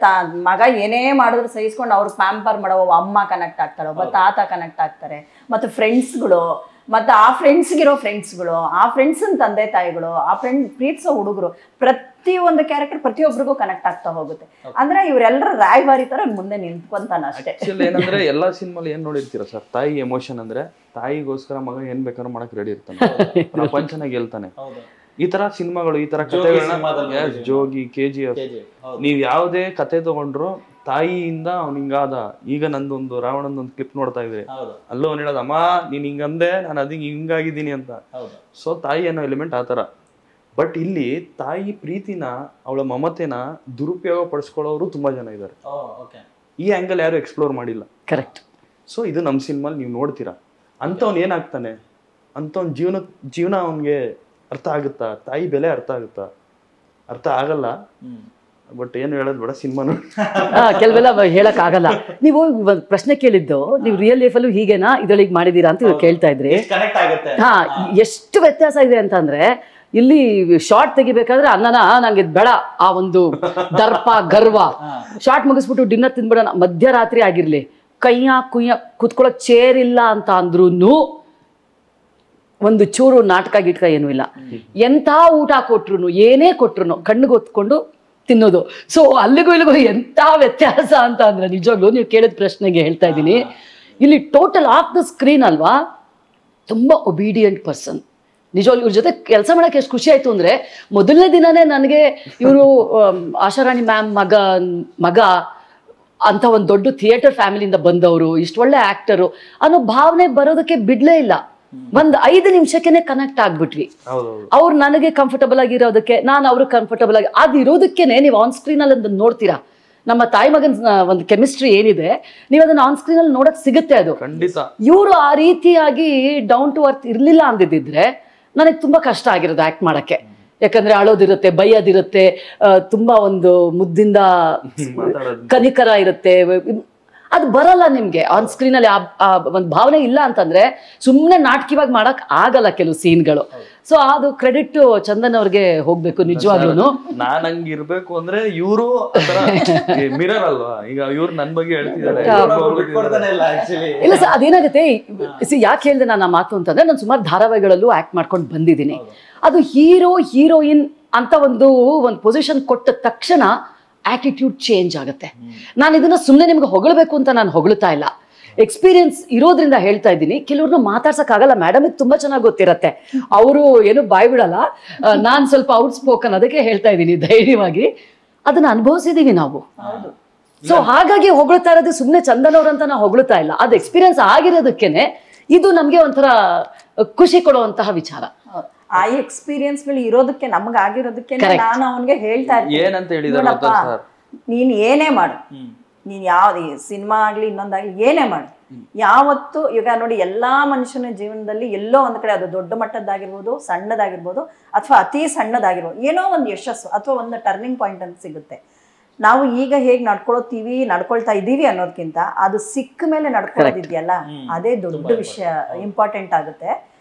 ಮಗ ಏನೇ ಮಾಡಿದ್ರು ಸಹಿಸ್ಕೊಂಡು ಅವ್ರು ಪ್ಯಾಂಪರ್ ಮಾಡೋ ಅಮ್ಮ ಕನೆಕ್ಟ್ ಆಗ್ತಾರೆ, ಒಬ್ಬ ತಾತ ಕನೆಕ್ಟ್ ಆಗ್ತಾರೆ, ಮತ್ತೆ ಫ್ರೆಂಡ್ಸ್ಗಳು, ಮತ್ತೆ ಆ ಫ್ರೆಂಡ್ಸ್ಗಿರೋ ಫ್ರೆಂಡ್ಸ್ಗಳು, ಆ ಫ್ರೆಂಡ್ಸನ್ ತಂದೆ ತಾಯಿಗಳು, ಆ ಫ್ರೆಂಡ್ ಪ್ರೀತಿಸೋ ಹುಡುಗರು, ಪ್ರತಿಯೊಂದು ಕ್ಯಾರೆಕ್ಟರ್ ಪ್ರತಿಯೊಬ್ಬರಿಗೂ ಕನೆಕ್ಟ್ ಆಗ್ತಾ ಹೋಗುತ್ತೆ. ಅಂದ್ರೆ ಇವರೆಲ್ಲರ ರಾಯಭಾರಿ ತರ ಮುಂದೆ ನಿಂತ್ಕೊಂತಾನ ಅಷ್ಟೇ. ಏನಂದ್ರೆ ಎಲ್ಲಾ ಸಿನಿಮಾಲಿ ಏನ್ ನೋಡಿರ್ತೀರ ಸರ್, ತಾಯಿ ಎಮೋಷನ್ ಅಂದ್ರೆ ತಾಯಿಗೋಸ್ಕರ ಮಗ ಏನ್ ಬೇಕಾದ್ರೂ ಮಾಡಕ್ ರೆಡಿ ಇರ್ತಾನೆ, ಪ್ರಪಂಚನ ಗೆಲ್ತಾನೆ. ಈ ತರ ಸಿನಿಮಾಗಳು, ಈ ತರ ಕಥೆಗಳನ್ನ, ಜೋಗಿ, KGF, ನೀವ್ ಯಾವ್ದೇ ಕತೆ ತಗೊಂಡ್ರು ತಾಯಿಯಿಂದ ಅವ್ನು ಹಿಂಗಾದ. ಈಗ ನಂದೊಂದು ರಾವಣಂದೊಂದು ಕ್ಲಿಪ್ ನೋಡ್ತಾ ಇದ್ರಿ, ಅಲ್ಲೋ ಅವ್ನು ಹೇಳೋದು, ಅಮ್ಮ ನೀನ್ ಹಿಂಗಂದೆ, ನಾನು ಅದಕ್ಕೆ ಹಿಂಗಾಗಿದ್ದೀನಿ ಅಂತ. ಸೊ ತಾಯಿ ಅನ್ನೋ ಎಲಿಮೆಂಟ್ ಆತರ. ಬಟ್ ಇಲ್ಲಿ ತಾಯಿ ಪ್ರೀತಿನ, ಅವಳ ಮಮತೆನ ದುರುಪಯೋಗ ಪಡಿಸ್ಕೊಳ್ಳೋರು ತುಂಬಾ ಜನ ಇದ್ದಾರೆ. ಈ ಆಂಗಲ್ ಯಾರು ಎಕ್ಸ್ಪ್ಲೋರ್ ಮಾಡಿಲ್ಲ. ಕರೆಕ್ಟ್. ಸೊ ಇದು ನಮ್ಮ ಸಿನಿಮಾಲಿ ನೀವು ನೋಡ್ತೀರಾ. ಅಂಥವ್ನು ಏನಾಗ್ತಾನೆ, ಅಂಥವ್ನ ಜೀವನ ಅವನಿಗೆ ಅರ್ಥ ಆಗುತ್ತಾ, ತಾಯಿ ಬೆಲೆ ಅರ್ಥ ಆಗುತ್ತಾ? ಅರ್ಥ ಆಗಲ್ಲ. ಬಟ್ ಏನು ಹೇಳೋದು ಬೇಡ, ಸಿನಿಮಾ ಕೆಲವೆಲ್ಲ ಹೇಳಕ್ ಆಗಲ್ಲ. ನೀವು ಒಂದು ಪ್ರಶ್ನೆ ಕೇಳಿದ್ದು, ನೀವು ರಿಯಲ್ ಲೈಫಲ್ಲೂ ಹೀಗೇನಾ ಇದರೊಳಗೆ ಮಾಡಿದೀರಾ ಅಂತ ಕೇಳ್ತಾ ಇದ್ರಿ. ಹಾ, ಎಷ್ಟು ವ್ಯತ್ಯಾಸ ಇದೆ ಅಂತಂದ್ರೆ, ಇಲ್ಲಿ ಶಾರ್ಟ್ ತೆಗಿಬೇಕಾದ್ರೆ ಅನ್ನನ ನಂಗೆ ಬೇಡ, ಆ ಒಂದು ದರ್ಪ ಗರ್ವ, ಶಾರ್ಟ್ ಮುಗಿಸ್ಬಿಟ್ಟು ಡಿನ್ನರ್ ತಿಂದ್ಬಿಡೋಣ, ಮಧ್ಯರಾತ್ರಿ ಆಗಿರ್ಲಿ, ಕುಯ್ಯ ಕುತ್ಕೊಳ್ಳೋಕ್ ಚೇರ್ ಇಲ್ಲ ಅಂತ ಅಂದ್ರೂ ಒಂದು ಚೂರು ನಾಟಕ ಗಿಟ್ಕ ಏನೂ ಇಲ್ಲ. ಎಂಥ ಊಟ ಕೊಟ್ರು, ಏನೇ ಕೊಟ್ರು ಕಣ್ಣಿಗೆ ಹೊತ್ಕೊಂಡು ತಿನ್ನೋದು. ಸೊ ಅಲ್ಲಿಗೂ ಇಲ್ಲಿಗೂ ಎಂಥ ವ್ಯತ್ಯಾಸ ಅಂತ ಅಂದ್ರೆ, ನಿಜವಾಗ್ಲೂ ನೀವು ಕೇಳಿದ ಪ್ರಶ್ನೆಗೆ ಹೇಳ್ತಾ ಇದ್ದೀನಿ, ಇಲ್ಲಿ ಟೋಟಲ್ ಆಫ್ ದ ಸ್ಕ್ರೀನ್ ಅಲ್ವಾ, ತುಂಬ ಒಬೀಡಿಯಂಟ್ ಪರ್ಸನ್. ನಿಜವಾಗ್ಲೂ ಇವ್ರ ಜೊತೆ ಕೆಲಸ ಮಾಡೋಕ್ಕೆ ಎಷ್ಟು ಖುಷಿ ಆಯಿತು ಅಂದರೆ, ಮೊದಲನೇ ದಿನನೇ ನನಗೆ ಇವರು ಆಶಾರಾಣಿ ಮ್ಯಾಮ್ ಮಗ ಅಂತ ಒಂದು ದೊಡ್ಡ ಥಿಯೇಟರ್ ಫ್ಯಾಮಿಲಿಯಿಂದ ಬಂದವರು, ಇಷ್ಟು ಒಳ್ಳೆ ಆ್ಯಕ್ಟರು ಅನ್ನೋ ಭಾವನೆ ಬರೋದಕ್ಕೆ ಬಿಡಲೇ ಇಲ್ಲ. ಒಂದ್ 5 ನಿಮಿಷಕ್ಕೆ ಕನೆಕ್ಟ್ ಆಗ್ಬಿಟ್ವಿ. ಅವ್ರು ನನಗೆ ಕಂಫರ್ಟಬಲ್ ಆಗಿರೋದಕ್ಕೆ, ನಾನು ಅವ್ರಿಗೆ ಕಂಫರ್ಟಬಲ್ ಆಗಿ ಅದಿರೋದಕ್ಕೇನೆ ನೀವು ಆನ್ ಸ್ಕ್ರೀನ್ ಅಲ್ಲಿ ಅದನ್ನ ನೋಡ್ತೀರಾ. ನಮ್ಮ ತಾಯಿ ಮಗನ ಒಂದು ಕೆಮಿಸ್ಟ್ರಿ ಏನಿದೆ, ನೀವು ಅದನ್ನ ಆನ್ ಸ್ಕ್ರೀನ್ ಅಲ್ಲಿ ನೋಡಕ್ ಸಿಗುತ್ತೆ. ಅದು ಇವರು ಆ ರೀತಿಯಾಗಿ ಡೌನ್ ಟು ಅರ್ತ್ ಇರ್ಲಿಲ್ಲ ಅಂದಿದ್ರೆ ನನಗೆ ತುಂಬಾ ಕಷ್ಟ ಆಗಿರೋದು ಆಕ್ಟ್ ಮಾಡಕ್ಕೆ. ಯಾಕಂದ್ರೆ ಅಳೋದಿರುತ್ತೆ, ಬೈಯೋದಿರುತ್ತೆ, ತುಂಬಾ ಒಂದು ಮುದ್ದಿಂದ ಕನಿಕರ ಇರುತ್ತೆ, ಅದು ಬರಲ್ಲ ನಿಮ್ಗೆ ಆನ್ ಸ್ಕ್ರೀನ್ ಅಲ್ಲಿ. ಆ ಒಂದು ಭಾವನೆ ಇಲ್ಲ ಅಂತಂದ್ರೆ ಸುಮ್ಮನೆ ನಾಟಕೀಯವಾಗಿ ಮಾಡಕ್ ಆಗಲ್ಲ ಕೆಲವು ಸೀನ್ಗಳು. ಸೊ ಅದು ಕ್ರೆಡಿಟ್ ಚಂದನ್ ಅವ್ರಿಗೆ ಹೋಗ್ಬೇಕು ನಿಜವಾಗ್ಲೂ. ನಾನ್ ಹಂಗಿರ್ಬೇಕು ಅಂದ್ರೆ ಇವರು ಮಿರರ್ ಅಲ್ವಾ, ಈಗ ಇವ್ರು ನನ್ ಬಗ್ಗೆ ಹೇಳ್ತಿದ್ದಾರೆ. ಇಲ್ಲ ಸರ್, ಅದೇನಾಗುತ್ತೆ, ಯಾಕೆ ಹೇಳಿದೆ ನಾನು ಆ ಮಾತು ಅಂತಂದ್ರೆ, ನಾನು ಸುಮಾರು ಧಾರಾವಾಹಿಗಳಲ್ಲೂ ಆಕ್ಟ್ ಮಾಡ್ಕೊಂಡು ಬಂದಿದ್ದೀನಿ. ಅದು ಹೀರೋ ಹೀರೋಯಿನ್ ಅಂತ ಒಂದು ಪೊಸಿಷನ್ ಕೊಟ್ಟ ತಕ್ಷಣ ಆಟಿಟ್ಯೂಡ್ ಚೇಂಜ್ ಆಗುತ್ತೆ. ನಾನು ಇದನ್ನ ಸುಮ್ಮನೆ ನಿಮ್ಗೆ ಹೊಗಳಬೇಕು ಅಂತ ನಾನು ಹೊಗಳ್ತಾ ಇಲ್ಲ, ಎಕ್ಸ್ಪೀರಿಯನ್ಸ್ ಇರೋದ್ರಿಂದ ಹೇಳ್ತಾ ಇದ್ದೀನಿ. ಕೆಲವ್ರನ್ನ ಮಾತಾಡ್ಸಕ್ಕಾಗಲ್ಲ, ಮೇಡಮ್ ಇದು ತುಂಬಾ ಚೆನ್ನಾಗಿ ಗೊತ್ತಿರತ್ತೆ, ಅವರು ಏನು ಬಾಯ್ ಬಿಡಲ್ಲ. ನಾನು ಸ್ವಲ್ಪ ಔಟ್ ಸ್ಪೋಕನ್, ಅದಕ್ಕೆ ಹೇಳ್ತಾ ಇದ್ದೀನಿ ಧೈರ್ಯವಾಗಿ. ಅದನ್ನ ಅನುಭವಿಸಿದೀವಿ ನಾವು. ಸೊ ಹಾಗಾಗಿ ಹೊಗಳ್ತಾ ಇರೋದು ಸುಮ್ಮನೆ ಚಂದನ್ ಅವ್ರಂತ ನಾವು ಹೊಗಳ್ತಾ ಇಲ್ಲ, ಅದು ಎಕ್ಸ್ಪೀರಿಯನ್ಸ್ ಆಗಿರೋದಕ್ಕೇನೆ ಇದು ನಮ್ಗೆ ಒಂಥರ ಖುಷಿ ಕೊಡುವಂತಹ ವಿಚಾರ. ಆ ಎಕ್ಸ್ಪೀರಿಯನ್ಸ್ಗಳು ಇರೋದಕ್ಕೆ, ನಮ್ಗೆ ಆಗಿರೋದಕ್ಕೆ ನಾನು ಅವನ್ಗೆ ಹೇಳ್ತಾ ಇರ್ತೀನಿ, ನೀನ್ ಏನೇ ಮಾಡು, ನೀನ್ ಯಾವ್ದು ಸಿನಿಮಾ ಆಗ್ಲಿ ಇನ್ನೊಂದಾಗ್ಲಿ ಏನೇ ಮಾಡು, ಯಾವತ್ತು ಈಗ ನೋಡಿ ಎಲ್ಲಾ ಮನುಷ್ಯನ ಜೀವನದಲ್ಲಿ ಎಲ್ಲೋ ಒಂದ್ ಕಡೆ, ಅದು ದೊಡ್ಡ ಮಟ್ಟದ್ದಾಗಿರ್ಬೋದು, ಸಣ್ಣದಾಗಿರ್ಬೋದು, ಅಥವಾ ಅತಿ ಸಣ್ಣದಾಗಿರ್ಬೋದು, ಏನೋ ಒಂದು ಯಶಸ್ಸು ಅಥವಾ ಒಂದು ಟರ್ನಿಂಗ್ ಪಾಯಿಂಟ್ ಅಂತ ಸಿಗುತ್ತೆ. ನಾವು ಈಗ ಹೇಗೆ ನಡ್ಕೊಳ್ತಾ ಇದ್ದೀವಿ ಅನ್ನೋದಕ್ಕಿಂತ ಅದು ಸಿಕ್ಕ ಮೇಲೆ ನಡ್ಕೊಳ್ಳೋದಿದೆಯಲ್ಲ, ಅದೇ ದೊಡ್ಡ ವಿಷಯ, ಇಂಪಾರ್ಟೆಂಟ್ ಆಗುತ್ತೆ.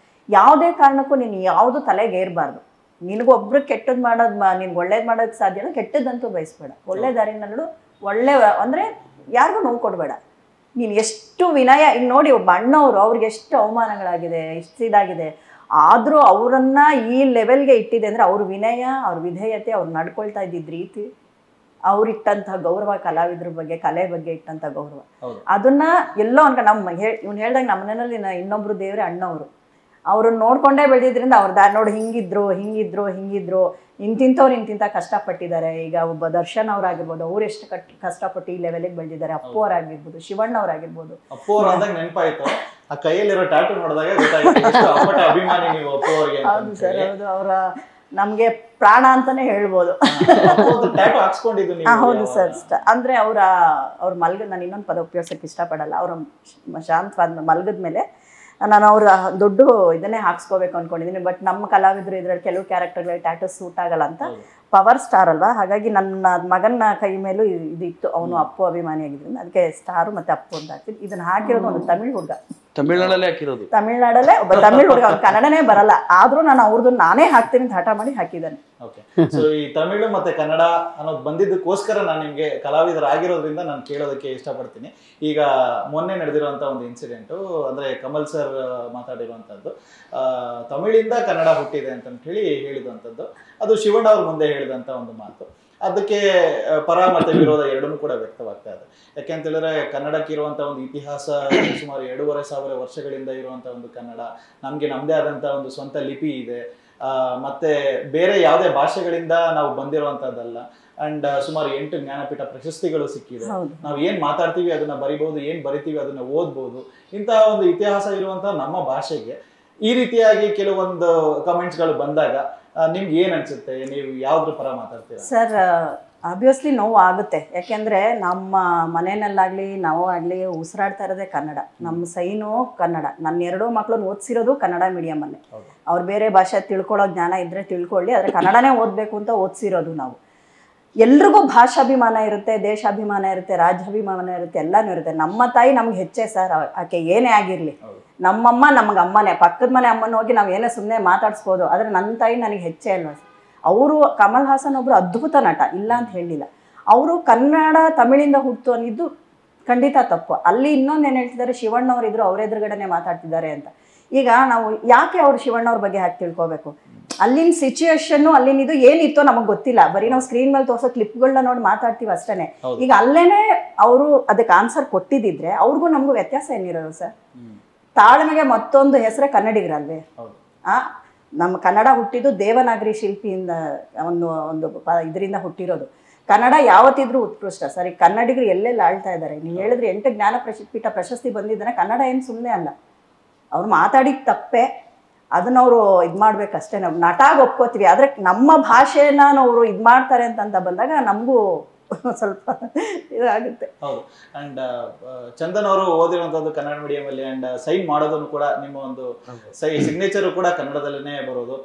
ಯಾವುದೇ ಕಾರಣಕ್ಕೂ ನೀನು ಯಾವುದು ತಲೆಗೆ ಏರ್ಬಾರ್ದು. ನಿನಗೊಬ್ರು ಕೆಟ್ಟದ್ ಮಾಡೋದು, ನಿನ್ಗೆ ಒಳ್ಳೇದು ಮಾಡೋದಕ್ಕೆ ಸಾಧ್ಯ ಇಲ್ಲ, ಕೆಟ್ಟದ್ದಂತೂ ಬಯಸ್ಬೇಡ. ಒಳ್ಳೆ ದಾರಿನಲ್ಲೂ ಒಳ್ಳೆ ಅಂದ್ರೆ ಯಾರಿಗೂ ನೋವು ಕೊಡಬೇಡ. ನೀನು ಎಷ್ಟು ವಿನಯ, ಈಗ ನೋಡಿ ಒಬ್ಬ ಅಣ್ಣವರು, ಅವ್ರಿಗೆ ಎಷ್ಟು ಅವಮಾನಗಳಾಗಿದೆ, ಎಷ್ಟು ಇದಾಗಿದೆ, ಆದರೂ ಅವರನ್ನ ಈ ಲೆವೆಲ್ಗೆ ಇಟ್ಟಿದೆ ಅಂದರೆ ಅವ್ರ ವಿನಯ, ಅವ್ರ ವಿಧೇಯತೆ, ಅವ್ರು ನಡ್ಕೊಳ್ತಾ ಇದ್ದಿದ್ದ ರೀತಿ, ಅವ್ರಿಟ್ಟಂತಹ ಗೌರವ, ಕಲಾವಿದ್ರ ಬಗ್ಗೆ, ಕಲೆ ಬಗ್ಗೆ ಇಟ್ಟಂಥ ಗೌರವ, ಅದನ್ನ ಎಲ್ಲೋ ಅನ್ಕ ಇವ್ನು ಹೇಳ್ದಾಗ ನಮ್ಮ ಮನೆಯಲ್ಲಿ ಇನ್ನೊಬ್ರು ದೇವ್ರೆ ಅಣ್ಣವರು. ಅವ್ರನ್ನ ನೋಡ್ಕೊಂಡೇ ಬೆಳೆದಿದ್ರಿಂದ ಅವ್ರ ನೋಡಿ ಹಿಂಗಿದ್ರು ಇಂತಿಂಥವ್ರು ಇಂತಿಂಥ ಕಷ್ಟಪಟ್ಟಿದ್ದಾರೆ. ಈಗ ಒಬ್ಬ ದರ್ಶನ್ ಅವ್ರಾಗಿರ್ಬೋದು, ಅವ್ರು ಎಷ್ಟು ಕಷ್ಟಪಟ್ಟು ಈ ಲೆವೆಲ್ಗೆ ಬೆಳೆದಿದ್ದಾರೆ. ಅಪ್ಪು ಅವರಾಗಿರ್ಬೋದು, ಶಿವಣ್ಣ ಅವರಾಗಿರ್ಬೋದು. ಅಪ್ಪು ಅವ್ರು ಅಂದಾಗ ನೆನಪಾಯ್ತು, ಆ ಕೈಯಲ್ಲಿರೋ ಟ್ಯಾಟೂ ನೋಡಿದಾಗ ಗೊತ್ತಾಯ್ತು ಅಭಿಮಾನಿ ನೀವು ಅಪ್ಪು ಅವ್ರಿಗೆ. ಹೌದು ಸರ್, ಹೌದು. ಅವರ ನಮ್ಗೆ ಪ್ರಾಣ ಅಂತಾನೆ ಹೇಳ್ಬೋದು. ಹೌದು ಸರ್. ಅಂದ್ರೆ ಅವ್ರ ಮಲ್ಗದ್, ನಾನು ಇನ್ನೊಂದು ಪದ ಉಪಯೋಗಿಸಕ್ಕೆ ಇಷ್ಟಪಡಲ್ಲ. ಅವ್ರ ಶಾಂತವಾದ ಮಲ್ಗದ್ಮೇಲೆ ನಾನು ಅವ್ರ ದೊಡ್ಡ ಇದನ್ನೇ ಹಾಕ್ಸ್ಕೋಬೇಕು ಅನ್ಕೊಂಡಿದ್ದೀನಿ. ಬಟ್ ನಮ್ಮ ಕಲಾವಿದರು ಇದ್ರಲ್ಲಿ ಕೆಲವು ಕ್ಯಾರೆಕ್ಟರ್ಗಳಿಗೆ ಟ್ಯಾಟೂ ಸೂಟ್ ಆಗಲ್ಲ ಅಂತ. ಪವರ್ ಸ್ಟಾರ್ ಅಲ್ವಾ, ಹಾಗಾಗಿ ನನ್ನ ಮಗನ ಕೈ ಮೇಲೂ ಇದಿತ್ತು. ಅವನು ಅಪ್ಪು ಅಭಿಮಾನಿ ಆಗಿದ್ರಿಂದ ಅದಕ್ಕೆ ಸ್ಟಾರು ಮತ್ತೆ ಅಪ್ಪು ಅಂತ ಹಾಕ್ತೀನಿ. ಇದನ್ನ ಹಾಕಿರೋದು ಒಂದು ತಮಿಳ್ ಹುಡುಗ, ತಮಿಳ್ನಾಡಲ್ಲೇ ಹಾಕಿರೋದು. ತಮಿಳ್ನಾಡಲ್ಲೇ ಒಬ್ಬ ತಮಿಳ್ ಹುಡುಗ, ಅವ್ನು ಕನ್ನಡನೇ ಬರಲ್ಲ, ಆದ್ರೂ ನಾನು ಅವ್ರದ್ದು ನಾನೇ ಹಾಕ್ತೀನಿ ಅಂತ ಹಠ ಮಾಡಿ ಹಾಕಿದ್ದಾನೆ. ಓಕೆ, ಸೊ ಈ ತಮಿಳು ಮತ್ತೆ ಕನ್ನಡ ಅನ್ನೋದು ಬಂದಿದ್ದಕ್ಕೋಸ್ಕರ ನಾನು ನಿಮ್ಗೆ ಕಲಾವಿದರಾಗಿರೋದ್ರಿಂದ ನಾನು ಕೇಳೋದಕ್ಕೆ ಇಷ್ಟಪಡ್ತೀನಿ. ಈಗ ಮೊನ್ನೆ ನಡೆದಿರುವಂತ ಒಂದು ಇನ್ಸಿಡೆಂಟು, ಅಂದ್ರೆ ಕಮಲ್ ಸರ್ ಮಾತಾಡಿರುವಂತದ್ದು, ತಮಿಳಿಂದ ಕನ್ನಡ ಹುಟ್ಟಿದೆ ಅಂತ ಹೇಳಿ ಹೇಳಿದಂಥದ್ದು. ಅದು ಶಿವಣ್ಣ ಅವ್ರ ಮುಂದೆ ಹೇಳಿದಂತ ಒಂದು ಮಾತು. ಅದಕ್ಕೆ ಪರ ಮತ್ತೆ ವಿರೋಧ ಎರಡನ್ನೂ ಕೂಡ ವ್ಯಕ್ತವಾಗ್ತಾ ಇದೆ. ಯಾಕೆಂತ ಹೇಳಿದ್ರೆ ಕನ್ನಡಕ್ಕೆ ಇರುವಂತ ಒಂದು ಇತಿಹಾಸ ಸುಮಾರು 2500 ವರ್ಷಗಳಿಂದ ಇರುವಂತ ಒಂದು ಕನ್ನಡ, ನಮ್ಗೆ ನಮ್ದೇ ಆದಂತ ಒಂದು ಸ್ವಂತ ಲಿಪಿ ಇದೆ. ಮತ್ತೆ ಬೇರೆ ಯಾವುದೇ ಭಾಷೆಗಳಿಂದ ನಾವು ಬಂದಿರುವಂತದ್ದಲ್ಲ. ಅಂಡ್ ಸುಮಾರು 8 ಜ್ಞಾನಪೀಠ ಪ್ರಶಸ್ತಿಗಳು ಸಿಕ್ಕಿದೆ. ನಾವು ಏನ್ ಮಾತಾಡ್ತೀವಿ ಅದನ್ನ ಬರಿಬಹುದು, ಏನ್ ಬರಿತೀವಿ ಅದನ್ನ ಓದ್ಬಹುದು. ಇಂತಹ ಒಂದು ಇತಿಹಾಸ ಇರುವಂತಹ ನಮ್ಮ ಭಾಷೆಗೆ ಈ ರೀತಿಯಾಗಿ ಕೆಲವೊಂದು ಕಮೆಂಟ್ಸ್ ಗಳು ಬಂದಾಗ ನಿಮ್ಗೆ ಏನ್ ಅನ್ಸುತ್ತೆ? ನೀವು ಯಾವ್ದ್ರ ಪರ ಮಾತಾಡ್ತೀರಾ? ಸರ್, ಆಬ್ವಿಯಸ್ಲಿ ನೋವು ಆಗುತ್ತೆ. ಯಾಕೆಂದ್ರೆ ನಮ್ಮ ಮನೆಯಲ್ಲಾಗ್ಲಿ ನಾವು ಆಗ್ಲಿ ಉಸಿರಾಡ್ತಾ ಇರೋದೇ ಕನ್ನಡ. ನಮ್ಮ ಸೈನು ಕನ್ನಡ. ನನ್ನ 2 ಮಕ್ಕಳನ್ನ ಓದಿಸಿರೋದು ಕನ್ನಡ ಮೀಡಿಯಂ ಅಲ್ಲೇ. ಅವ್ರು ಬೇರೆ ಭಾಷೆ ತಿಳ್ಕೊಳ್ಳೋ ಜ್ಞಾನ ಇದ್ರೆ ತಿಳ್ಕೊಳ್ಳಿ, ಆದ್ರೆ ಕನ್ನಡನೇ ಓದ್ಬೇಕು ಅಂತ ಓದಿಸಿರೋದು ನಾವು. ಎಲ್ರಿಗೂ ಭಾಷಾಭಿಮಾನ ಇರುತ್ತೆ, ದೇಶಾಭಿಮಾನ ಇರುತ್ತೆ, ರಾಜ್ಯಾಭಿಮಾನ ಇರುತ್ತೆ, ಎಲ್ಲಾನು ಇರುತ್ತೆ. ನಮ್ಮ ತಾಯಿ ನಮ್ಗೆ ಹೆಚ್ಚೆ ಸರ್, ಆಕೆ ಏನೇ ಆಗಿರ್ಲಿ. ನಮ್ಮಮ್ಮ ನಮ್ಗೆ ಅಮ್ಮನೇ, ಪಕ್ಕದ ಮನೆ ಅಮ್ಮನ ಹೋಗಿ ನಾವು ಏನೇ ಸುಮ್ಮನೆ ಮಾತಾಡ್ಸ್ಬೋದು, ಆದ್ರೆ ನನ್ನ ತಾಯಿ ನನಗೆ ಹೆಚ್ಚೆ ಅಲ್ವಾ. ಅವರು ಕಮಲ್ ಹಾಸನ್ ಒಬ್ರು ಅದ್ಭುತ ನಟ, ಇಲ್ಲ ಅಂತ ಹೇಳಿಲ್ಲ. ಅವರು ಕನ್ನಡ ತಮಿಳಿಂದ ಹುಟ್ಟು ಅನ್ನಿದ್ದು ಖಂಡಿತ ತಪ್ಪು. ಅಲ್ಲಿ ಇನ್ನೊಂದು ಏನು ಹೇಳ್ತಿದ್ದಾರೆ, ಶಿವಣ್ಣ ಅವ್ರು ಇದ್ರು, ಅವ್ರ ಎದುರುಗಡೆನೆ ಮಾತಾಡ್ತಿದ್ದಾರೆ ಅಂತ. ಈಗ ನಾವು ಯಾಕೆ ಅವ್ರು ಶಿವಣ್ಣ ಅವ್ರ ಬಗ್ಗೆ ಹಾಕಿ ತಿಳ್ಕೊಬೇಕು? ಅಲ್ಲಿನ ಸಿಚುಯೇಷನ್ನು ಅಲ್ಲಿನ ಇದು ಏನಿತ್ತೋ ನಮಗೆ ಗೊತ್ತಿಲ್ಲ. ಬರೀ ನಾವು ಸ್ಕ್ರೀನ್ ಮೇಲೆ ತೋರ್ಸೋ ಕ್ಲಿಪ್ಗಳನ್ನ ನೋಡಿ ಮಾತಾಡ್ತೀವಿ ಅಷ್ಟೇನೆ. ಈಗ ಅಲ್ಲೇನೆ ಅವರು ಅದಕ್ಕೆ ಆನ್ಸರ್ ಕೊಟ್ಟಿದ್ದಿದ್ರೆ ಅವ್ರಿಗೂ ನಮಗೂ ವ್ಯತ್ಯಾಸ ಏನಿರೋದು ಸರ್? ತಾಳ್ಮೆಗೆ ಮತ್ತೊಂದು ಹೆಸರೇ ಕನ್ನಡಿಗರಲ್ವೇ? ನಮ್ಮ ಕನ್ನಡ ಹುಟ್ಟಿದ್ದು ದೇವನಾಗರಿ ಶಿಲ್ಪಿಯಿಂದ ಒಂದು ಇದರಿಂದ ಹುಟ್ಟಿರೋದು. ಕನ್ನಡ ಯಾವತ್ತಿದ್ರೂ ಉತ್ಕೃಷ್ಟ ಸರ್. ಈಗ ಕನ್ನಡಿಗರು ಎಲ್ಲೆಲ್ಲ ಆಳ್ತಾ ಇದ್ದಾರೆ. ನೀವು ಹೇಳಿದ್ರೆ 8 ಜ್ಞಾನಪೀಠ ಪ್ರಶಸ್ತಿ ಬಂದಿದ್ದಾನೆ. ಕನ್ನಡ ಏನು ಸುಮ್ಮನೆ ಅಲ್ಲ. ಅವ್ರು ಮಾತಾಡಿದ ತಪ್ಪೆ, ಅದನ್ನ ಅವರು ಇದು ಮಾಡ್ಬೇಕಷ್ಟೇ. ನಾವು ನಟಾಗಿ ಒಪ್ಕೋತೀವಿ, ಆದ್ರೆ ನಮ್ಮ ಭಾಷೆನ ಅವರು ಇದು ಮಾಡ್ತಾರೆ ಅಂತ ಬಂದಾಗ ನಮಗೂ ಸ್ವಲ್ಪ ಇದಾಗುತ್ತೆ. ಹೌದು. ಅಂಡ್ ಚಂದನ್ ಅವರು ಓದಿರುವಂತದ್ದು ಕನ್ನಡ ಮೀಡಿಯಂ ಅಲ್ಲಿ, ಅಂಡ್ ಸೈನ್ ಮಾಡೋದನ್ನು ಕೂಡ ನಿಮ್ಮ ಒಂದು ಸಿಗ್ನೇಚರ್ ಕೂಡ ಕನ್ನಡದಲ್ಲೇ ಬರೋದು.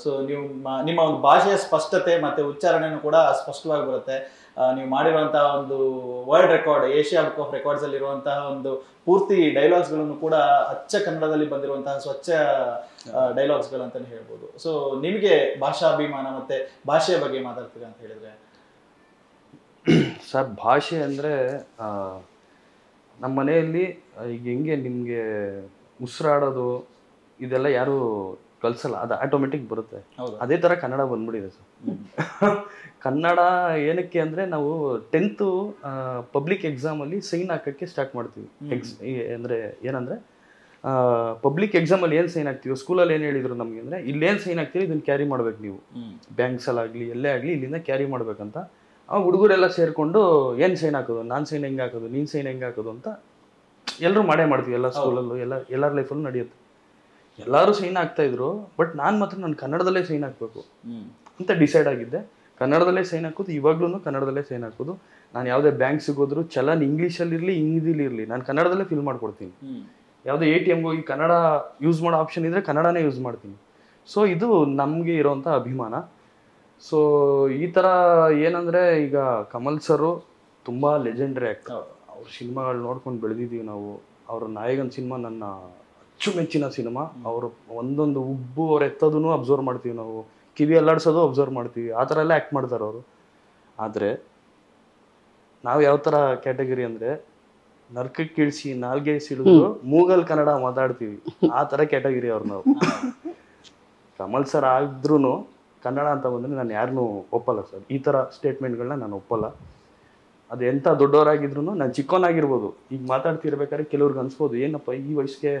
ಸೊ ನೀವು ನಿಮ್ಮ ಒಂದು ಭಾಷೆಯ ಸ್ಪಷ್ಟತೆ ಮತ್ತೆ ಉಚ್ಚಾರಣೆನೂ ಕೂಡ ಸ್ಪಷ್ಟವಾಗಿ ಬರುತ್ತೆ. ನೀವು ಮಾಡಿರುವಂತಹ ಒಂದು world record, Asia book of records ಅಲ್ಲಿ ಇರುವಂತಹ ಒಂದು ಪೂರ್ತಿ ಡೈಲಾಗ್ಸ್ ಗಳನ್ನು ಕೂಡ ಅಚ್ಚ ಕನ್ನಡದಲ್ಲಿ ಬಂದಿರುವಂತಹ ಸ್ವಚ್ಛ ಡೈಲಾಗ್ಸ್ ಗಳು ಅಂತಾನೆ ಹೇಳ್ಬೋದು. ಸೊ ನಿಮಗೆ ಭಾಷಾಭಿಮಾನ ಮತ್ತೆ ಭಾಷೆಯ ಬಗ್ಗೆ ಮಾತಾಡ್ತೀರಾ ಅಂತ ಹೇಳಿದ್ರೆ? ಸರ್, ಭಾಷೆ ಅಂದರೆ ನಮ್ಮ ಮನೆಯಲ್ಲಿ ಈಗ ಹೆಂಗೆ ನಿಮಗೆ ಉಸಿರಾಡೋದು ಇದೆಲ್ಲ ಯಾರು ಕಲಿಸಲ್ಲ, ಅದು ಆಟೋಮೆಟಿಕ್ ಬರುತ್ತೆ. ಅದೇ ಥರ ಕನ್ನಡ ಬಂದ್ಬಿಟ್ಟಿದೆ ಸರ್. ಕನ್ನಡ ಏನಕ್ಕೆ ಅಂದರೆ ನಾವು 10th ಪಬ್ಲಿಕ್ ಎಕ್ಸಾಮಲ್ಲಿ ಸೈನ್ ಹಾಕೋಕ್ಕೆ ಸ್ಟಾರ್ಟ್ ಮಾಡ್ತೀವಿ. ಅಂದರೆ ಏನಂದರೆ ಪಬ್ಲಿಕ್ ಎಕ್ಸಾಮಲ್ಲಿ ಏನು ಸೈನ್ ಹಾಕ್ತೀವಿ, ಸ್ಕೂಲಲ್ಲಿ ಏನು ಹೇಳಿದ್ರು ನಮಗೆ ಅಂದರೆ, ಇಲ್ಲೇನು ಸೈನ್ ಹಾಕ್ತೀವಿ ಇದನ್ನು ಕ್ಯಾರಿ ಮಾಡ್ಬೇಕು ನೀವು, ಬ್ಯಾಂಕ್ಸಲ್ಲಾಗಲಿ ಎಲ್ಲೇ ಆಗಲಿ ಇಲ್ಲಿಂದ ಕ್ಯಾರಿ ಮಾಡ್ಬೇಕಂತ. ಅವಾಗ ಹುಡುಗರೆಲ್ಲ ಸೇರಿಕೊಂಡು ಏನು ಸೈನ್ ಹಾಕೋದು, ನಾನು ಸೈನ್ ಹೆಂಗೆ ಹಾಕೋದು, ನೀನು ಸೈನ್ ಹೆಂಗೆ ಹಾಕೋದು ಅಂತ ಎಲ್ಲರೂ ಮಾಡೇ ಮಾಡ್ತೀವಿ. ಎಲ್ಲ ಸ್ಕೂಲಲ್ಲೂ ಎಲ್ಲರ ಲೈಫಲ್ಲೂ ನಡೆಯುತ್ತೆ. ಎಲ್ಲರೂ ಸೈನ್ ಹಾಕ್ತಾಯಿದ್ರು. ಬಟ್ ನಾನು ಮಾತ್ರ ನಾನು ಕನ್ನಡದಲ್ಲೇ ಸೈನ್ ಹಾಕಬೇಕು ಅಂತ ಡಿಸೈಡ್ ಆಗಿದ್ದೆ. ಕನ್ನಡದಲ್ಲೇ ಸೈನ್ ಹಾಕೋದು, ಇವಾಗ್ಲೂ ಕನ್ನಡದಲ್ಲೇ ಸೈನ್ ಹಾಕೋದು. ನಾನು ಯಾವುದೇ ಬ್ಯಾಂಕ್ ಸಿಗೋದ್ರು ಚಲನ್ ಇಂಗ್ಲೀಷಲ್ಲಿರಲಿ ಹಿಂದಿಲಿರಲಿ ನಾನು ಕನ್ನಡದಲ್ಲೇ ಫಿಲ್ ಮಾಡ್ಕೊಡ್ತೀನಿ. ಯಾವುದೇ ATMಗೆ ಹೋಗಿ ಕನ್ನಡ ಯೂಸ್ ಮಾಡೋ ಆಪ್ಷನ್ ಇದ್ದರೆ ಕನ್ನಡನೇ ಯೂಸ್ ಮಾಡ್ತೀನಿ. ಸೊ ಇದು ನಮಗೆ ಇರೋವಂಥ ಅಭಿಮಾನ. ಸೊ ಈ ಥರ ಏನಂದರೆ, ಈಗ ಕಮಲ್ ಸರು ತುಂಬ ಲೆಜೆಂಡ್ರಿ ಆ್ಯಕ್ಟರ್. ಅವ್ರ ಸಿನಿಮಾಗಳು ನೋಡ್ಕೊಂಡು ಬೆಳೆದಿದ್ದೀವಿ ನಾವು. ಅವರ ನಾಯಕನ ಸಿನಿಮಾ ನನ್ನ ಅಚ್ಚುಮೆಚ್ಚಿನ ಸಿನಿಮಾ. ಅವರು ಒಂದೊಂದು ಉಬ್ಬು ಅವ್ರು ಎತ್ತೋದನ್ನು ಅಬ್ಸರ್ವ್ ಮಾಡ್ತೀವಿ ನಾವು, ಕಿವಿ ಅಲ್ಲಾಡ್ಸೋದು ಅಬ್ಸರ್ವ್ ಮಾಡ್ತೀವಿ. ಆ ಥರ ಎಲ್ಲ ಆ್ಯಕ್ಟ್ ಮಾಡ್ತಾರೆ ಅವರು. ಆದರೆ ನಾವು ಯಾವ ಥರ ಕ್ಯಾಟಗರಿ ಅಂದರೆ, ನರ್ಕಕ್ಕೆ ಇಳಿಸಿ ನಾಲ್ಗೆ ಸಿಡಿದು ಮೂಗಲ್ ಕನ್ನಡ ಮಾತಾಡ್ತೀವಿ, ಆ ಥರ ಕ್ಯಾಟಗರಿ ಅವ್ರು ನಾವು. ಕಮಲ್ ಸರ್ ಆದ್ರೂ ಕನ್ನಡ ಅಂತ ಬಂದರೆ ನಾನು ಯಾರನ್ನೂ ಒಪ್ಪಲ್ಲ ಸರ್. ಈ ಥರ ಸ್ಟೇಟ್ಮೆಂಟ್ಗಳನ್ನ ನಾನು ಒಪ್ಪಲ್ಲ. ಅದು ಎಂಥ ದೊಡ್ಡವರಾಗಿದ್ರು, ನಾನು ಚಿಕ್ಕವನಾಗಿರ್ಬೋದು, ಈಗ ಮಾತಾಡ್ತಿರ್ಬೇಕಾದ್ರೆ ಕೆಲವ್ರಿಗೆ ಅನ್ಸ್ಬೋದು, ಏನಪ್ಪ ಈ ವಯಸ್ಸಿಗೆ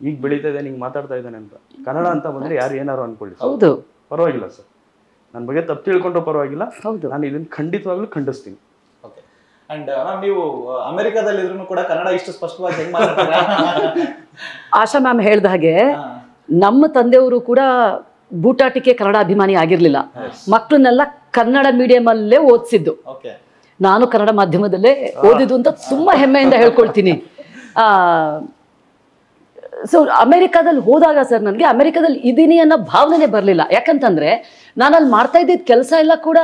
ಈಗ ಬೆಳೀತಾ ಇದ್ದಾನೆ, ಹಿಂಗೆ ಮಾತಾಡ್ತಾ ಇದ್ದಾನೆ ಅಂತ. ಕನ್ನಡ ಅಂತ ಬಂದ್ರೆ ಯಾರು ಏನಾರು ಅನ್ಕೊಳ್ಳಿ, ಹೌದು, ಪರವಾಗಿಲ್ಲ ಸರ್. ನನ್ನ ಬಗ್ಗೆ ತಪ್ಪು ತಿಳ್ಕೊಂಡ್ರು ಪರವಾಗಿಲ್ಲ, ಹೌದು, ನಾನು ಇದನ್ನ ಖಂಡಿತವಾಗ್ಲೂ ಖಂಡಿಸ್ತೀನಿ. ಓಕೆ. ಅಂಡ್ ಮ್ಯಾಮ್, ನೀವು ಅಮೆರಿಕಾದಲ್ಲಿ ಇದ್ರೂ ಕೂಡ ಕನ್ನಡ ಇಷ್ಟು ಸ್ಪಷ್ಟವಾಗಿ ಹೆಂಗ್ ಮಾತಾಡ್ತೀರಾ? ಆಶಾ ಮ್ಯಾಮ್ ಹೇಳ್ದ ಹಾಗೆ ನಮ್ಮ ತಂದೆಯವರು ಕೂಡ ಬೂಟಾಟಿಕೆ ಕನ್ನಡ ಅಭಿಮಾನಿ ಆಗಿರ್ಲಿಲ್ಲ. ಮಕ್ಕಳನ್ನೆಲ್ಲ ಕನ್ನಡ ಮೀಡಿಯಂ ಅಲ್ಲೇ ಓದಿಸಿದ್ದು. ನಾನು ಕನ್ನಡ ಮಾಧ್ಯಮದಲ್ಲೇ ಓದಿದ್ದು ಅಂತ ತುಂಬಾ ಹೆಮ್ಮೆಯಿಂದ ಹೇಳ್ಕೊಳ್ತೀನಿ. ಸೊ ಅಮೆರಿಕಾದಲ್ಲಿ ಹೋದಾಗ ಸರ್ ನನಗೆ ಅಮೆರಿಕಾದಲ್ಲಿ ಇದೀನಿ ಅನ್ನೋ ಭಾವನೆ ಬರಲಿಲ್ಲ. ಯಾಕಂತಂದ್ರೆ ನಾನು ಅಲ್ಲಿ ಮಾಡ್ತಾ ಇದ್ದಿದ್ದ ಕೆಲಸ ಎಲ್ಲ ಕೂಡ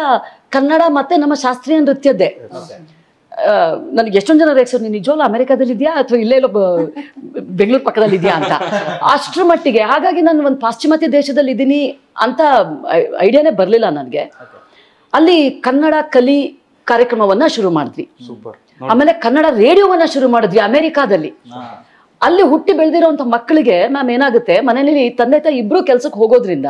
ಕನ್ನಡ ಮತ್ತೆ ನಮ್ಮ ಶಾಸ್ತ್ರೀಯ ನೃತ್ಯದ್ದೇ. ನನಗೆ ಎಷ್ಟೊಂದು ಜನ ರೇಕ್ಸರ್, ನೀನು ನಿಜವಲ್ಲ ಅಮೆರಿಕಾದಲ್ಲಿ ಇದೆಯಾ ಅಥವಾ ಇಲ್ಲೇ ಇಲ್ಲೋ ಬೆಂಗಳೂರು ಪಕ್ಕದಲ್ಲಿ ಇದೆಯಾ ಅಂತ, ಅಷ್ಟರ ಮಟ್ಟಿಗೆ. ಹಾಗಾಗಿ ನಾನು ಒಂದು ಪಾಶ್ಚಿಮಾತ್ಯ ದೇಶದಲ್ಲಿ ಇದ್ದೀನಿ ಅಂತ ಐಡಿಯಾನೇ ಬರಲಿಲ್ಲ ನನಗೆ. ಅಲ್ಲಿ ಕನ್ನಡ ಕಲಿ ಕಾರ್ಯಕ್ರಮವನ್ನ ಶುರು ಮಾಡಿದ್ವಿ. ಆಮೇಲೆ ಕನ್ನಡ ರೇಡಿಯೋವನ್ನ ಶುರು ಮಾಡಿದ್ವಿ ಅಮೆರಿಕಾದಲ್ಲಿ. ಅಲ್ಲಿ ಹುಟ್ಟಿ ಬೆಳೆದಿರೋಂಥ ಮಕ್ಕಳಿಗೆ ಮ್ಯಾಮ್ ಏನಾಗುತ್ತೆ, ಮನೆಯಲ್ಲಿ ತಂದೆ ತಾಯಿ ಇಬ್ರು ಕೆಲ್ಸಕ್ಕೆ ಹೋಗೋದ್ರಿಂದ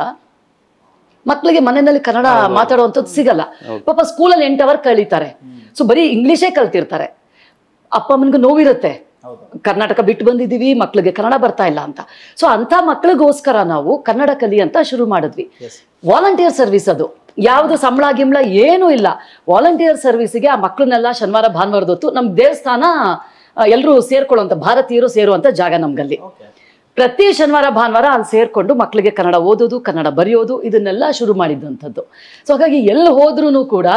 ಮಕ್ಕಳಿಗೆ ಮನೆಯಲ್ಲಿ ಕನ್ನಡ ಮಾತಾಡುವಂಥದ್ದು ಸಿಗಲ್ಲ. ಪಾಪ ಸ್ಕೂಲಲ್ಲಿ 8 ಅವರ್ ಕಳೀತಾರೆ. ಸೊ ಬರೀ ಇಂಗ್ಲೀಷೇ ಕಲ್ತಿರ್ತಾರೆ. ಅಪ್ಪ ಅಮ್ಮನಿಗೆ ನೋವಿರುತ್ತೆ, ಕರ್ನಾಟಕ ಬಿಟ್ಟು ಬಂದಿದ್ದೀವಿ, ಮಕ್ಳಿಗೆ ಕನ್ನಡ ಬರ್ತಾ ಇಲ್ಲ ಅಂತ. ಸೊ ಅಂತ ಮಕ್ಳಿಗೋಸ್ಕರ ನಾವು ಕನ್ನಡ ಕಲಿ ಅಂತ ಶುರು ಮಾಡಿದ್ವಿ. ವಾಲಂಟಿಯರ್ ಸರ್ವಿಸ್ ಅದು, ಯಾವುದು ಸಂಬಳ ಗಿಂಬಳ ಏನೂ ಇಲ್ಲ. ವಾಲಂಟಿಯರ್ ಸರ್ವಿಸ್ಗೆ ಆ ಮಕ್ಕಳನ್ನೆಲ್ಲ ಶನಿವಾರ ಭಾನುವಾರದೊತ್ತು ನಮ್ಮ ದೇವಸ್ಥಾನ ಎಲ್ಲರೂ ಸೇರ್ಕೊಳ್ಳುವಂಥ, ಭಾರತೀಯರು ಸೇರುವಂಥ ಜಾಗ ನಮ್ಗಲ್ಲಿ. ಪ್ರತಿ ಶನಿವಾರ ಭಾನುವಾರ ಅಲ್ಲಿ ಸೇರ್ಕೊಂಡು ಮಕ್ಕಳಿಗೆ ಕನ್ನಡ ಓದೋದು, ಕನ್ನಡ ಬರೆಯೋದು, ಇದನ್ನೆಲ್ಲ ಶುರು ಮಾಡಿದ್ದಂಥದ್ದು. ಸೊ ಹಾಗಾಗಿ ಎಲ್ಲಿ ಹೋದ್ರೂ ಕೂಡ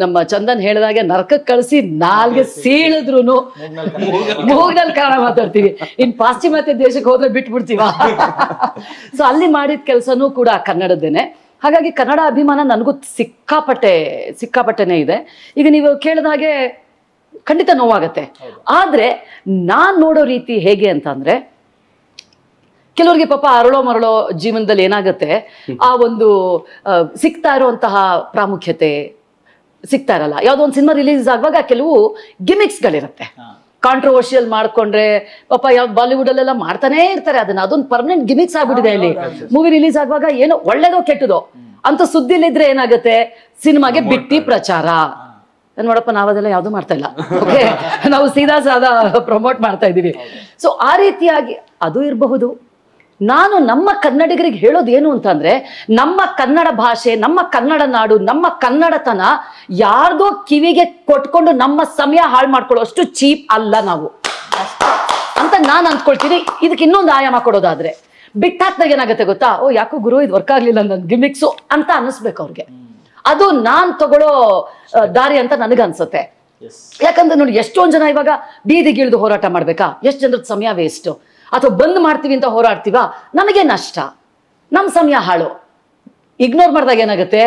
ನಮ್ಮ ಚಂದನ್ ಹೇಳಿದಾಗೆ ನರಕಕ್ಕೆ ಕಳಿಸಿ ನಾಲ್ಗೆ ಸೀಳಿದ್ರು ಮೂಗ್ನಲ್ಲಿ ಕನ್ನಡ ಮಾತಾಡ್ತೀವಿ. ಇನ್ ಪಾಶ್ಚಿಮಾತ್ಯ ದೇಶಕ್ಕೆ ಹೋದ್ರೆ ಬಿಟ್ಬಿಡ್ತೀವ. ಸೊ ಅಲ್ಲಿ ಮಾಡಿದ ಕೆಲಸನೂ ಕೂಡ ಕನ್ನಡದ್ದೇನೆ. ಹಾಗಾಗಿ ಕನ್ನಡ ಅಭಿಮಾನ ನನಗೂ ಸಿಕ್ಕಾಪಟ್ಟೆನೇ ಇದೆ. ಈಗ ನೀವು ಕೇಳಿದ ಹಾಗೆ ಖಂಡಿತ ನೋವಾಗತ್ತೆ. ಆದ್ರೆ ನಾನ್ ನೋಡೋ ರೀತಿ ಹೇಗೆ ಅಂತಂದ್ರೆ, ಕೆಲವರಿಗೆ ಪಾಪ ಅರಳೋ ಮರಳೋ ಜೀವನದಲ್ಲಿ ಏನಾಗುತ್ತೆ, ಆ ಒಂದು ಸಿಗ್ತಾ ಇರುವಂತಹ ಪ್ರಾಮುಖ್ಯತೆ ಸಿಗ್ತಾ ಇರಲ್ಲ. ಯಾವುದೋ ಒಂದು ಸಿನಿಮಾ ರಿಲೀಸ್ ಆಗುವಾಗ ಕೆಲವು ಗಿಮಿಕ್ಸ್ಗಳಿರುತ್ತೆ. ಕಾಂಟ್ರವರ್ಷಿಯಲ್ ಮಾಡ್ಕೊಂಡ್ರೆ ಪಾಪ ಯಾವ್ದು ಬಾಲಿವುಡ್ ಅಲ್ಲೆಲ್ಲ ಮಾಡ್ತಾನೆ ಇರ್ತಾರೆ ಅದನ್ನ. ಅದೊಂದು ಪರ್ಮನೆಂಟ್ ಗಿಮಿಕ್ಸ್ ಆಗ್ಬಿಟ್ಟಿದೆ. ಇಲ್ಲಿ ಮೂವಿ ರಿಲೀಸ್ ಆಗುವಾಗ ಏನೋ ಒಳ್ಳೇದೋ ಕೆಟ್ಟದೋ ಅಂತ ಸುದ್ದಿಲಿದ್ರೆ ಏನಾಗುತ್ತೆ, ಸಿನಿಮಾಗೆ ಬಿಟ್ಟಿ ಪ್ರಚಾರ. ನೋಡಪ್ಪ, ನಾವದೆಲ್ಲ ಯಾವ್ದು ಮಾಡ್ತಾ ಇಲ್ಲ. ಓಕೆ, ನಾವು ಸೀದಾ ಸಾದಾ ಪ್ರಮೋಟ್ ಮಾಡ್ತಾ ಇದೀವಿ. ಸೊ ಆ ರೀತಿಯಾಗಿ ಅದು ಇರಬಹುದು. ನಾನು ನಮ್ಮ ಕನ್ನಡಿಗರಿಗೆ ಹೇಳೋದು ಏನು ಅಂತಂದ್ರೆ, ನಮ್ಮ ಕನ್ನಡ ಭಾಷೆ, ನಮ್ಮ ಕನ್ನಡ ನಾಡು, ನಮ್ಮ ಕನ್ನಡತನ ಯಾರ್ದೋ ಕಿವಿಗೆ ಕೊಟ್ಕೊಂಡು ನಮ್ಮ ಸಮಯ ಹಾಳು ಮಾಡ್ಕೊಳ್ಳೋ ಅಷ್ಟು ಚೀಪ್ ಅಲ್ಲ ನಾವು ಅಂತ ನಾನು ಅಂದ್ಕೊಳ್ತೀನಿ. ಇದಕ್ಕೆ ಇನ್ನೊಂದು ಆಯಾಮ ಕೊಡೋದಾದ್ರೆ, ಬಿಟ್ಟಾಕ್ದಾಗ ಏನಾಗುತ್ತೆ ಗೊತ್ತಾ, ಓ ಯಾಕೋ ಗುರು ಇದು ವರ್ಕ್ ಆಗ್ಲಿಲ್ಲ ನನ್ನ ಗಿಮಿಕ್ಸು ಅಂತ ಅನಿಸ್ಬೇಕು ಅವ್ರಿಗೆ. ಅದು ನಾನ್ ತಗೊಳ್ಳೋ ದಾರಿ ಅಂತ ನನಗನ್ಸುತ್ತೆ. ಯಾಕಂದ್ರೆ ನೋಡಿ, ಎಷ್ಟೊಂದು ಜನ ಇವಾಗ ಬೀದಿಗಿಳಿದು ಹೋರಾಟ ಮಾಡ್ಬೇಕಾ, ಎಷ್ಟು ಜನರದ ಸಮಯ ವೇಸ್ಟ್. ಅಥವಾ ಬಂದ್ ಮಾಡ್ತೀವಿ ಅಂತ ಹೋರಾಡ್ತೀವ, ನಮಗೆ ನಷ್ಟ, ನಮ್ಮ ಸಮಯ ಹಾಳು. ಇಗ್ನೋರ್ ಮಾಡಿದಾಗ ಏನಾಗುತ್ತೆ,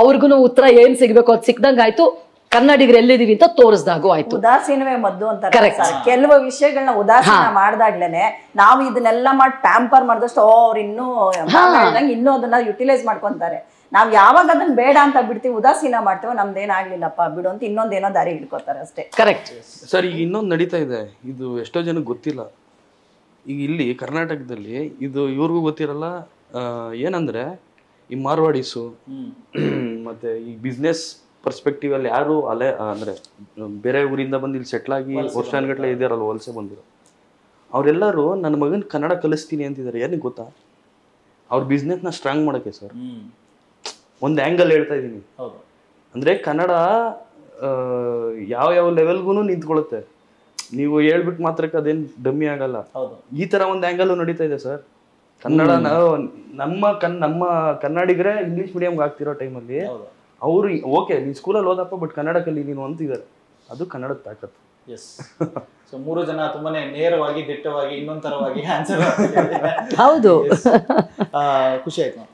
ಅವ್ರಿಗೂ ಉತ್ತರ ಏನ್ ಸಿಗ್ಬೇಕು ಅದು ಸಿಕ್ದಂಗ ಆಯ್ತು, ಕನ್ನಡಿಗರು ಎಲ್ಲಿದೀವಿ ಅಂತ ತೋರಿಸ್ದಾಗೂ ಆಯ್ತು. ಉದಾಸೀನವೇ ಮದ್ದು ಅಂತ. ಕೆಲವು ವಿಷಯಗಳನ್ನ ಉದಾಸೀನ ಮಾಡ್ದಾಗ್ಲೇನೆ ನಾವು ಇದನ್ನೆಲ್ಲ ಮಾಡಿ ಪ್ಯಾಂಪರ್ ಮಾಡಿದಷ್ಟು ಅವ್ರು ಇನ್ನೂ ಅದನ್ನ ಯುಟಿಲೈಸ್ ಮಾಡ್ಕೊಂತಾರೆ. ನಾವ್ ಯಾವಾಗ ಅದನ್ನ ಬೇಡ ಅಂತ ಬಿಡ್ತೀವಿ, ಉದಾಸೀನ ಮಾಡ್ತೀವೋ ನಮ್ದೇನಾಗ್ಲಿಲ್ಲಪ್ಪ ಬಿಡು ಅಂತ ಇನ್ನೊಂದೇನೋ ದಾರಿ ಹಿಡ್ಕೋತಾರೆ ಅಷ್ಟೇ. Correct sir. ಈಗ ಇನ್ನೊಂದು ನಡೀತಾ ಇದೆ, ಇದು ಎಷ್ಟೋ ಜನಕ್ಕೆ ಗೊತ್ತಿಲ್ಲ. ಈಗ ಇಲ್ಲಿ ಕರ್ನಾಟಕದಲ್ಲಿ ಇದು ಇವ್ರಿಗೂ ಗೊತ್ತಿರಲ್ಲ. ಏನಂದ್ರೆ ಈ ಮಾರ್ವಾಡೀಸು ಮತ್ತೆ ಈ ಬಿಸ್ನೆಸ್ ಪರ್ಸ್ಪೆಕ್ಟಿವ್ ಅಲ್ಲಿ ಯಾರು ಅಂದ್ರೆ ಬೇರೆ ಊರಿಂದ ಬಂದು ಇಲ್ಲಿ ಸೆಟ್ಲ್ ಆಗಿ ವರ್ಷಾನ್ಗಟ್ಲೆ ಇದಾರಲ್ಲ, ವಲಸೆ ಬಂದಿರೋ ಅವರೆಲ್ಲರೂ ನನ್ನ ಮಗನ್ ಕನ್ನಡ ಕಲಿಸ್ತೀನಿ ಅಂತಿದ್ದಾರೆ. ಏನಕ್ಕೆ ಗೊತ್ತಾ, ಅವ್ರ ಬಿಸ್ನೆಸ್ನ ಸ್ಟ್ರಾಂಗ್ ಮಾಡೋಕ್ಕೆ ಸರ್. ಒಂದು ಆ್ಯಂಗಲ್ ಹೇಳ್ತಾ ಇದ್ದೀನಿ. ಅಂದ್ರೆ ಕನ್ನಡ ಯಾವ ಲೆವೆಲ್ಗೂ ನಿಂತ್ಕೊಳ್ಳುತ್ತೆ. ನೀವು ಹೇಳ್ಬಿಟ್ಟು ಮಾತ್ರಕ್ಕೆ ಅದೇನು ಡಮ್ಮಿ ಆಗಲ್ಲ. ಈ ತರ ಒಂದು ಆ್ಯಂಗಲ್ ನಡೀತಾ ಇದೆ ಸರ್. ಕನ್ನಡ ನಮ್ಮ ಕನ್ನಡಿಗರೇ ಇಂಗ್ಲಿಷ್ ಮೀಡಿಯಂಗೆ ಆಗ್ತಿರೋ ಟೈಮಲ್ಲಿ ಅವರು ಓಕೆ ನೀನು ಸ್ಕೂಲಲ್ಲಿ ಓದಪ್ಪ ಬಟ್ ಕನ್ನಡ ಕಲಿ ನೀನು ಅಂತಿದ್ದಾರೆ. ಅದು ಕನ್ನಡದ ತಾಕತ್ತು. ಎಸ್. ಸೊ 3 ಜನ ತುಂಬಾನೇ ನೇರವಾಗಿ, ದಿಟ್ಟವಾಗಿ, ಇನ್ನೊಂದ್ ತರವಾಗಿ ಆನ್ಸರ್. ಹೌದು, ಖುಷಿ ಆಯ್ತು.